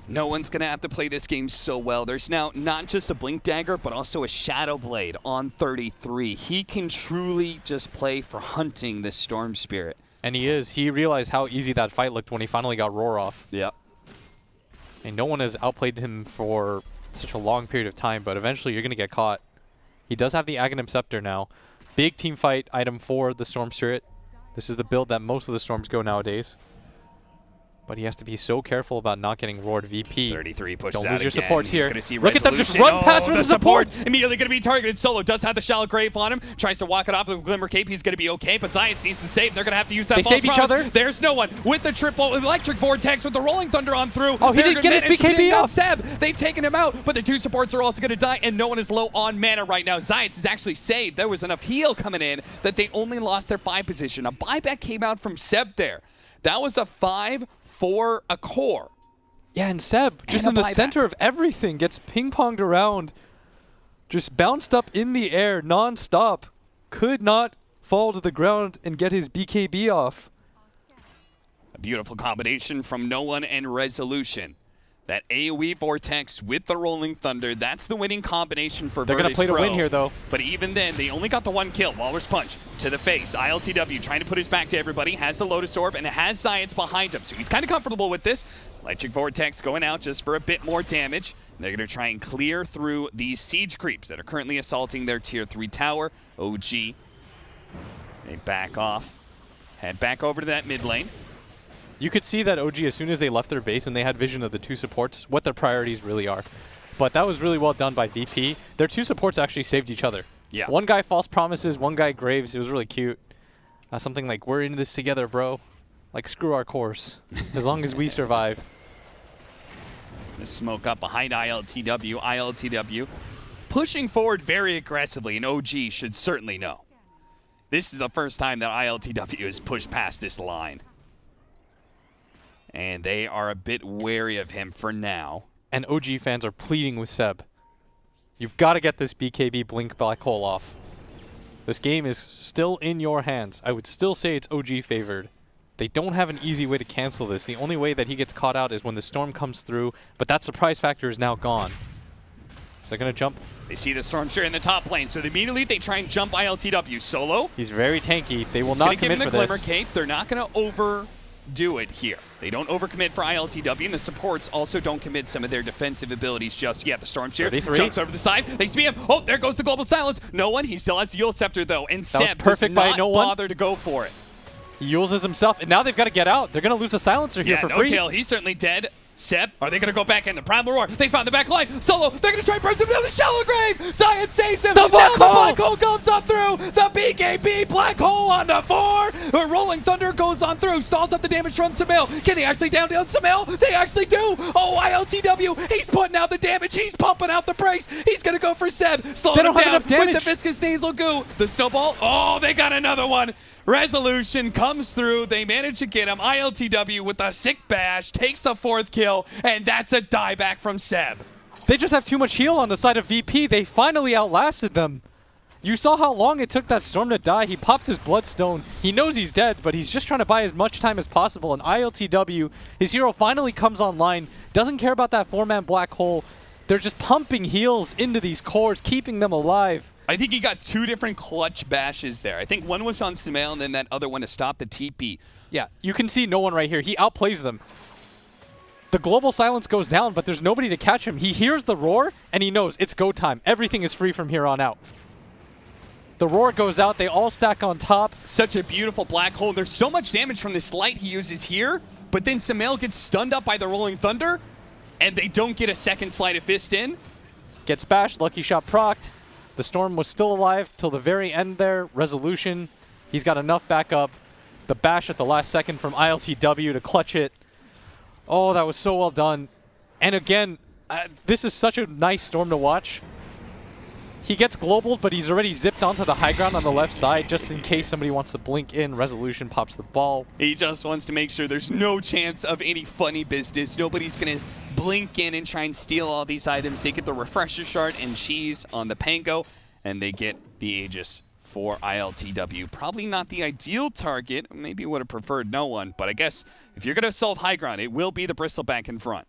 [SPEAKER 2] No one's going to have to play this game so well. There's now not just a Blink Dagger, but also a Shadow Blade on 33. He can truly just play for hunting this Storm Spirit.
[SPEAKER 1] And he is. He realized how easy that fight looked when he finally got Roar off.
[SPEAKER 2] Yep.
[SPEAKER 1] And no one has outplayed him for such a long period of time, but eventually you're going to get caught. He does have the Aghanim Scepter now. Big team fight item for the Storm Spirit. This is the build that most of the Storms go nowadays. But he has to be so careful about not getting roared VP.
[SPEAKER 2] 33 pushes
[SPEAKER 1] Don't
[SPEAKER 2] out
[SPEAKER 1] lose your
[SPEAKER 2] again.
[SPEAKER 1] supports
[SPEAKER 2] He's
[SPEAKER 1] here.
[SPEAKER 2] gonna see
[SPEAKER 1] Look at them just
[SPEAKER 2] Resolution.
[SPEAKER 1] run past for the supports.
[SPEAKER 2] Immediately going to be targeted. Solo does have the Shallow Grave on him. Tries to walk it off with a Glimmer Cape. He's going to be okay, but Zions needs to save. They're going to have to use that
[SPEAKER 1] They
[SPEAKER 2] false
[SPEAKER 1] save each
[SPEAKER 2] promise.
[SPEAKER 1] other.
[SPEAKER 2] There's no one with the triple Electric Vortex with the Rolling Thunder on through.
[SPEAKER 1] Oh, he didn't get his BKB off.
[SPEAKER 2] Seb. They've taken him out, but the two supports are also going to die, and no one is low on mana right now. Zions is actually saved. There was enough heal coming in that they only lost their 5 position. A buyback came out from Seb there. That was a 5 for a core.
[SPEAKER 1] Yeah, and Seb, just in the center of everything, gets ping-ponged around. Just bounced up in the air non-stop. Could not fall to the ground and get his BKB off.
[SPEAKER 2] A beautiful combination from No One and Resolution. That AoE Vortex with the Rolling Thunder, that's the winning combination for
[SPEAKER 1] They're going to play to win here, though.
[SPEAKER 2] But even then, they only got the 1 kill. Walrus Punch to the face. ILTW trying to put his back to everybody. Has the Lotus Orb and has Science behind him. So he's kind of comfortable with this. Electric Vortex going out just for a bit more damage. They're going to try and clear through these siege creeps that are currently assaulting their tier 3 tower. OG, they back off. Head back over to that mid lane.
[SPEAKER 1] You could see that OG, as soon as they left their base and they had vision of the 2 supports, what their priorities really are. But that was really well done by VP. Their 2 supports actually saved each other.
[SPEAKER 2] Yeah.
[SPEAKER 1] One guy false promises, one guy Graves. It was really cute. Something like, we're in this together, bro. Like, screw our course. As long as we survive.
[SPEAKER 2] The smoke up behind ILTW. ILTW pushing forward very aggressively, and OG should certainly know. This is the first time that ILTW has pushed past this line. And they are a bit wary of him for now.
[SPEAKER 1] And OG fans are pleading with Seb. You've got to get this BKB Blink Black Hole off. This game is still in your hands. I would still say it's OG favored. They don't have an easy way to cancel this. The only way that he gets caught out is when the storm comes through, but that surprise factor is now gone. So they're going to jump.
[SPEAKER 2] They see the Stormshare in the top lane, so immediately they try and jump ILTW solo.
[SPEAKER 1] He's very tanky. They will not commit for this.
[SPEAKER 2] Glimmer Cape. They're not going to overdo it here. They don't overcommit for ILTW, and the supports also don't commit some of their defensive abilities just yet. The Stormshare jumps over the side. They see him. Oh, there goes the Global Silence. No one. He still has the Yule Scepter, though, and Seb does not bother to go for it.
[SPEAKER 1] He uses himself, and now they've got to get out. They're going to lose a silencer here for free.
[SPEAKER 2] Yeah, No Tail, he's certainly dead. Seb, are they going to go back in? The Primal Roar, they found the back line. Solo, they're going to try and burst him down the Shallow Grave. Science saves him.
[SPEAKER 1] The Black Hole!
[SPEAKER 2] The Black Hole comes on through. The BKB Black Hole on the 4. The Rolling Thunder goes on through, stalls up the damage from Samil. Can they actually down Samil? They actually do. Oh, ILTW, he's putting out the damage. He's pumping out the brakes. He's going to go for Seb. Slow him down with the Viscous Nasal Goo. The Snowball, oh, they got another one. Resolution comes through. They manage to get him. ILTW with a sick bash takes the 4th kill, and that's a dieback from Seb.
[SPEAKER 1] They just have too much heal on the side of VP. They finally outlasted them. You saw how long it took that Storm to die. He pops his Bloodstone. He knows he's dead, but he's just trying to buy as much time as possible. And ILTW, his hero finally comes online. Doesn't care about that 4-man Black Hole. They're just pumping heals into these cores, keeping them alive.
[SPEAKER 2] I think he got 2 different clutch bashes there. I think one was on Sumail and then that other one to stop the TP.
[SPEAKER 1] Yeah, you can see no one right here. He outplays them. The Global Silence goes down, but there's nobody to catch him. He hears the roar, and he knows it's go time. Everything is free from here on out. The roar goes out. They all stack on top.
[SPEAKER 2] Such a beautiful Black Hole. There's so much damage from this light he uses here, but then Sumail gets stunned up by the Rolling Thunder, and they don't get a second Sleight of Fist in.
[SPEAKER 1] Gets bashed. Lucky shot procced. The Storm was still alive till the very end there. Resolution. He's got enough backup. The bash at the last second from ILTW to clutch it. Oh, that was so well done. And again, this is such a nice Storm to watch. He gets globaled, but he's already zipped onto the high ground on the left side just in case somebody wants to blink in. Resolution pops the ball.
[SPEAKER 2] He just wants to make sure there's no chance of any funny business. Nobody's going to blink in and try and steal all these items. They get the Refresher Shard and Cheese on the Pango, and they get the Aegis for ILTW. Probably not the ideal target. Maybe would have preferred no one, but I guess if you're going to assault high ground, it will be the Bristleback in front.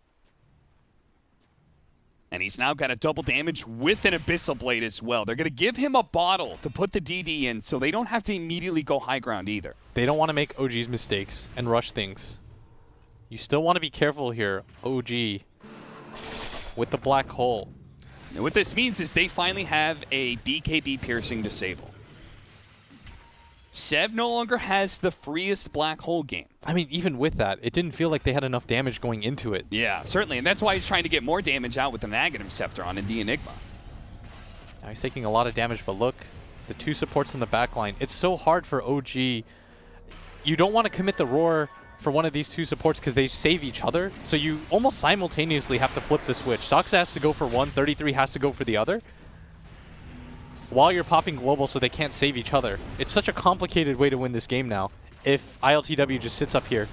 [SPEAKER 2] And he's now got a double damage with an Abyssal Blade as well. They're going to give him a bottle to put the DD in so they don't have to immediately go high ground either.
[SPEAKER 1] They don't want to make OG's mistakes and rush things. You still want to be careful here, OG, with the Black Hole.
[SPEAKER 2] And what this means is they finally have a BKB piercing disable. Seb no longer has the freest Black Hole game.
[SPEAKER 1] I mean, even with that, it didn't feel like they had enough damage going into it.
[SPEAKER 2] Yeah, certainly. And that's why he's trying to get more damage out with an Aghanim Scepter on in the Enigma.
[SPEAKER 1] Now he's taking a lot of damage, but look, the 2 supports in the back line. It's so hard for OG. You don't want to commit the roar for one of these 2 supports because they save each other. So you almost simultaneously have to flip the switch. Soxa has to go for one, 33 has to go for the other, while you're popping global so they can't save each other. It's such a complicated way to win this game now if ILTW just sits up here.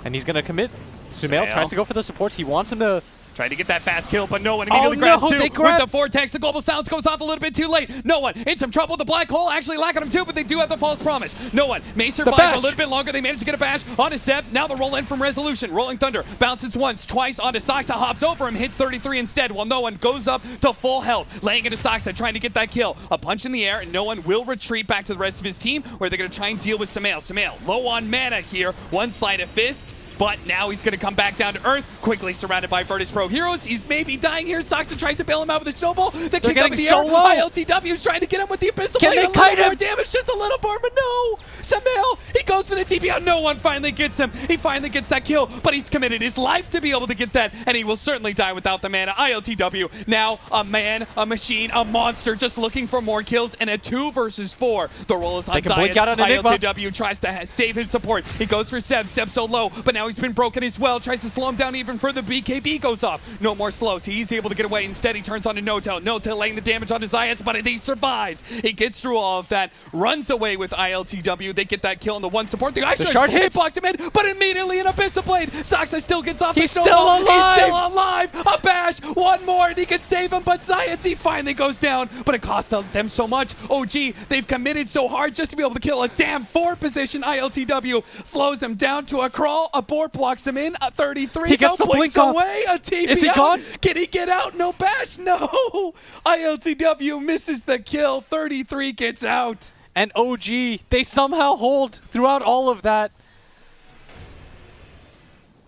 [SPEAKER 1] And he's going to commit. Sumail tries to go for the supports. He wants him to...
[SPEAKER 2] Trying to get that fast kill, but no one immediately grabs two. With the Vortex, the Global Silence goes off a little bit too late. No one in some trouble. The Black Hole actually lacking him too, but they do have the False Promise. No one may survive a little bit longer. They manage to get a bash onto Seb. Now the roll in from Resolution. Rolling Thunder bounces once, twice onto Soxa, hops over him, hits 33 instead, while no one goes up to full health. Laying into Soxa, trying to get that kill. A punch in the air, and no one will retreat back to the rest of his team, where they're going to try and deal with Sumail. Sumail, low on mana here. One Sleight of Fist. But now he's going to come back down to earth, quickly surrounded by Virtus.Pro heroes. He's maybe dying here. Soxa tries to bail him out with a snowball. The kick up in the air. ILTW is trying to get him with the Abyssal Blade. A little more damage, just a little more, but no. Sumail, he goes for the TP out. No one finally gets him. He finally gets that kill, but he's committed his life to be able to get that, and he will certainly die without the mana. ILTW, now a man, a machine, a monster, just looking for more kills, and a 2 versus 4. The roll is on Zion. ILTW tries to save his support. He goes for Seb. Seb so low, but now now he's been broken as well. Tries to slow him down even further. BKB goes off. No more slows. He's able to get away. Instead, he turns on to No-Tail. No-Tail laying the damage on his Zayats, but he survives. He gets through all of that, runs away with ILTW. They get that kill on the one support. The
[SPEAKER 1] shard hits.
[SPEAKER 2] Blocked him in, but immediately an Abyssal Blade. Soxa still gets off.
[SPEAKER 1] He's still alive.
[SPEAKER 2] He's still alive. A bash. One more, and he can save him, but Zayats, he finally goes down. But it cost them so much. OG, they've committed so hard just to be able to kill a damn 4 position. ILTW slows him down to a crawl. A board blocks him in. A 33.
[SPEAKER 1] He gets the blink
[SPEAKER 2] away. A TP.
[SPEAKER 1] Is he gone?
[SPEAKER 2] Can he get out? No bash. No. ILTW misses the kill. 33 gets out.
[SPEAKER 1] And OG, they somehow hold throughout all of that.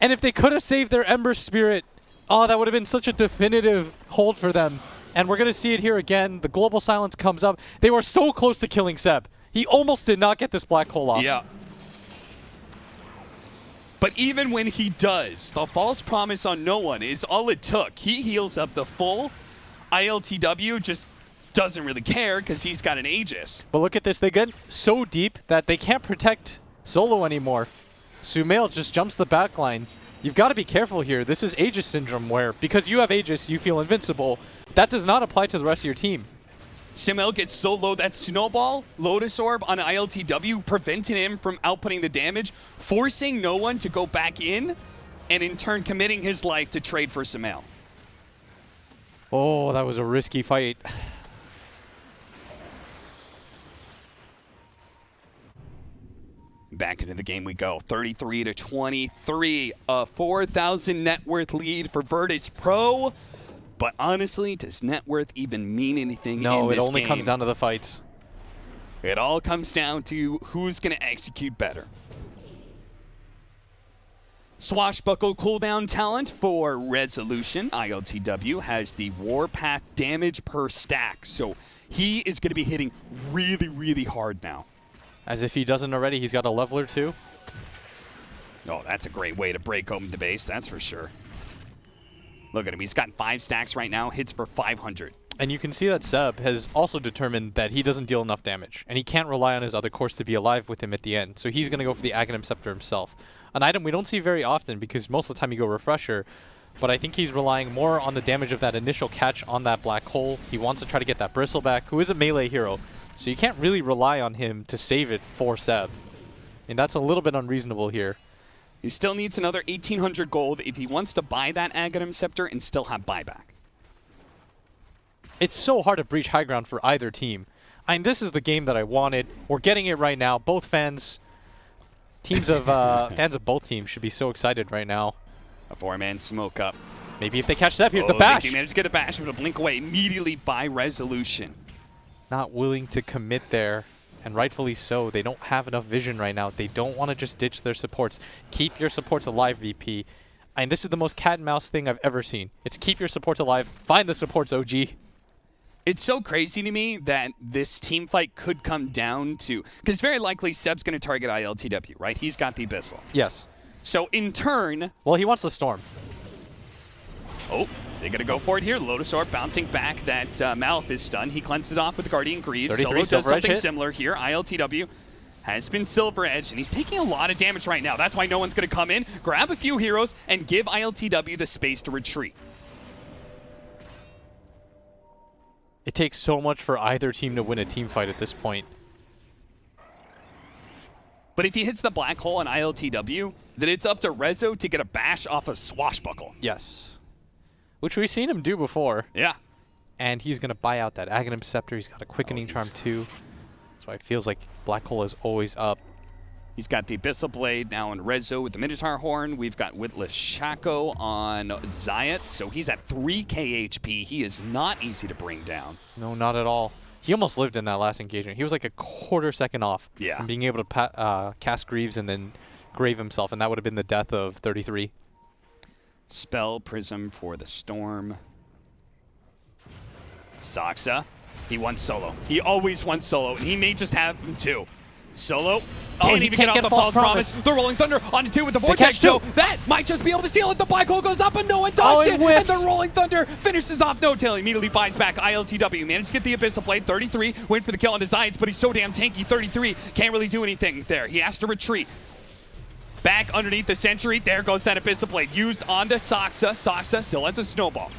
[SPEAKER 1] And if they could have saved their Ember Spirit, oh, that would have been such a definitive hold for them. And we're going to see it here again. The Global Silence comes up. They were so close to killing Seb. He almost did not get this black hole off.
[SPEAKER 2] Yeah. But even when he does, the false promise on no one is all it took. He heals up to full. ILTW just doesn't really care because he's got an Aegis.
[SPEAKER 1] But look at this. They get so deep that they can't protect Solo anymore. Sumail just jumps the backline. You've got to be careful here. This is Aegis syndrome where because you have Aegis, you feel invincible. That does not apply to the rest of your team.
[SPEAKER 2] Sumail gets so low that Snowball, Lotus Orb on ILTW, preventing him from outputting the damage, forcing no one to go back in, and in turn committing his life to trade for Sumail.
[SPEAKER 1] Oh, that was a risky fight.
[SPEAKER 2] Back into the game we go. 33-23. A 4,000 net worth lead for Virtus.Pro. But honestly, does net worth even mean anything in this game?
[SPEAKER 1] No, it only comes down to the fights.
[SPEAKER 2] It all comes down to who's going to execute better. Swashbuckle cooldown talent for Resolution. ILTW has the Warpath damage per stack. So he is going to be hitting really, really hard now.
[SPEAKER 1] As if he doesn't already, he's got a leveler too.
[SPEAKER 2] Oh, that's a great way to break open the base, that's for sure. Look at him, he's got 5 stacks right now, hits for 500.
[SPEAKER 1] And you can see that Seb has also determined that he doesn't deal enough damage, and he can't rely on his other cores to be alive with him at the end. So he's going to go for the Aghanim Scepter himself. An item we don't see very often because most of the time you go Refresher, but I think he's relying more on the damage of that initial catch on that black hole. He wants to try to get that Bristleback, who is a melee hero. So you can't really rely on him to save it for Seb. And that's a little bit unreasonable here.
[SPEAKER 2] He still needs another 1,800 gold if he wants to buy that Aghanim Scepter and still have buyback.
[SPEAKER 1] It's so hard to breach high ground for either team. I mean, this is the game that I wanted. We're getting it right now. Both fans of both teams should be so excited right now.
[SPEAKER 2] A 4-man smoke up.
[SPEAKER 1] Maybe if they catch Seb, here's the bash.
[SPEAKER 2] They managed to get a bash, but a blink away immediately by Resolution.
[SPEAKER 1] Not willing to commit there, and rightfully so. They don't have enough vision right now. They don't want to just ditch their supports. Keep your supports alive, VP. And this is the most cat and mouse thing I've ever seen. It's keep your supports alive, find the supports, OG.
[SPEAKER 2] It's so crazy to me that this team fight could come down to, because very likely Seb's going to target ILTW, right? He's got the Abyssal.
[SPEAKER 1] Yes.
[SPEAKER 2] So in turn...
[SPEAKER 1] Well, he wants the Storm.
[SPEAKER 2] Oh, they're going to go for it here. Lotus Orb bouncing back that Malif is stunned. He cleanses it off with the Guardian Greaves. Solo does something similar here. ILTW has been Silver Edged, and he's taking a lot of damage right now. That's why no one's going to come in, grab a few heroes, and give ILTW the space to retreat.
[SPEAKER 1] It takes so much for either team to win a team fight at this point.
[SPEAKER 2] But if he hits the black hole on ILTW, then it's up to Rezo to get a bash off of Swashbuckle.
[SPEAKER 1] Yes. Which we've seen him do before.
[SPEAKER 2] Yeah.
[SPEAKER 1] And he's going to buy out that Aghanim Scepter. He's got a Quickening Charm too. That's why it feels like Black Hole is always up.
[SPEAKER 2] He's got the Abyssal Blade now on Rezo with the Minotaur Horn. We've got Witless Shaco on Zayat, so he's at 3k HP. He is not easy to bring down.
[SPEAKER 1] No, not at all. He almost lived in that last engagement. He was like a quarter second off from being able to cast Greaves and then grave himself, and that would have been the death of 33.
[SPEAKER 2] Spell Prism for the Storm. Soxa, he won solo. He always won solo, and he may just have them too. Solo can't even get off the false promise. The Rolling Thunder onto 2 with the Vortex, so that might just be able to seal it. The black hole goes up and no one dodged it. And the Rolling Thunder finishes off No-Tail. Immediately buys back ILTW. Managed to get the Abyssal Blade. 33 went for the kill on his Zayats, but he's so damn tanky. 33 can't really do anything there. He has to retreat. Back underneath the Sentry. There goes that Abyssal Blade. Used onto Saksa. Saksa still has a snowball.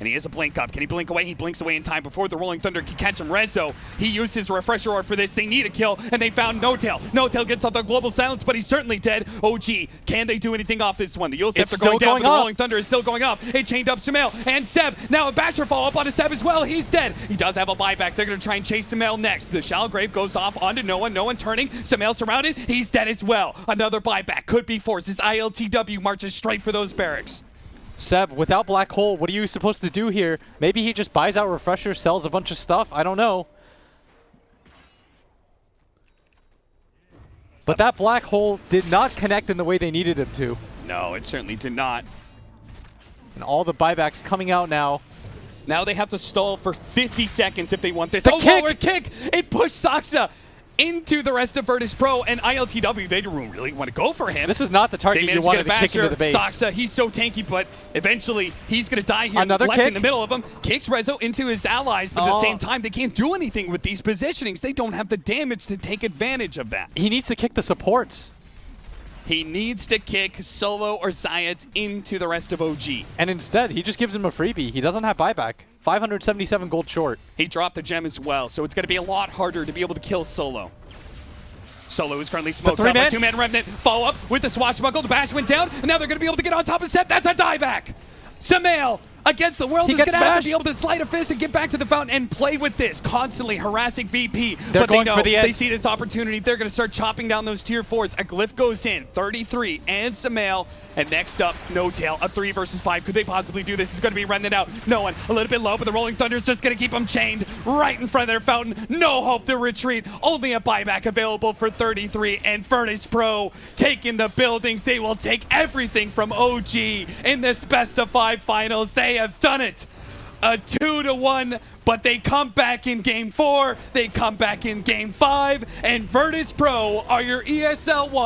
[SPEAKER 2] And he has a blink up. Can he blink away? He blinks away in time before the Rolling Thunder can catch him. Rezo, he used his refresher orb for this. They need a kill, and they found No-Tail. No-Tail gets off the global silence, but he's certainly dead. OG, can they do anything off this one? The Yule Scepter going down, but the Rolling Thunder is still going up. It chained up Sumail and Seb. Now a Basher follow up onto Seb as well. He's dead. He does have a buyback. They're going to try and chase Sumail next. The Shallow Grave goes off onto no one turning. Sumail surrounded. He's dead as well. Another buyback could be forced as ILTW marches straight for those barracks.
[SPEAKER 1] Seb, without Black Hole, what are you supposed to do here? Maybe he just buys out Refresher, sells a bunch of stuff. I don't know. But that Black Hole did not connect in the way they needed him to.
[SPEAKER 2] No, it certainly did not.
[SPEAKER 1] And all the buybacks coming out now.
[SPEAKER 2] Now they have to stall for 50 seconds if they want this.
[SPEAKER 1] The kick!
[SPEAKER 2] Forward kick! It pushed Saksa into the rest of Virtus.Pro, and ILTW, they don't really want to go for him.
[SPEAKER 1] This is not the target you wanted to kick into the base.
[SPEAKER 2] Saksa, he's so tanky, but eventually he's going to die here.
[SPEAKER 1] Another
[SPEAKER 2] left
[SPEAKER 1] kick
[SPEAKER 2] in the middle of him. Kicks Rezo into his allies, but at the same time, they can't do anything with these positionings. They don't have the damage to take advantage of that.
[SPEAKER 1] He needs to kick the supports.
[SPEAKER 2] He needs to kick Solo or Zayat into the rest of OG.
[SPEAKER 1] And instead, he just gives him a freebie. He doesn't have buyback. 577 gold short.
[SPEAKER 2] He dropped the gem as well, so it's going to be a lot harder to be able to kill Solo. Solo is currently smoked up. A two-man Remnant follow up with the swashbuckle. The bash went down, and now they're going to be able to get on top of Seth. That's a dieback. Sumail against the world is going to have to be able to slide a fist and get back to the fountain and play with this, constantly harassing VP.
[SPEAKER 1] They're
[SPEAKER 2] but
[SPEAKER 1] going
[SPEAKER 2] they know
[SPEAKER 1] for the edge.
[SPEAKER 2] They see this opportunity. They're going to start chopping down those tier 4s. A glyph goes in, 33, and Sumail. And next up, No-Tail, a 3 versus 5. Could they possibly do this? It's going to be Remnant out. No one, a little bit low, but the Rolling Thunder is just going to keep them chained right in front of their fountain. No hope to retreat. Only a buyback available for 33, and Virtus.Pro taking the buildings. They will take everything from OG in this best-of-5 finals. They have done it. A 2-1, but they come back in Game 4. They come back in Game 5, and Virtus.Pro are your ESL 1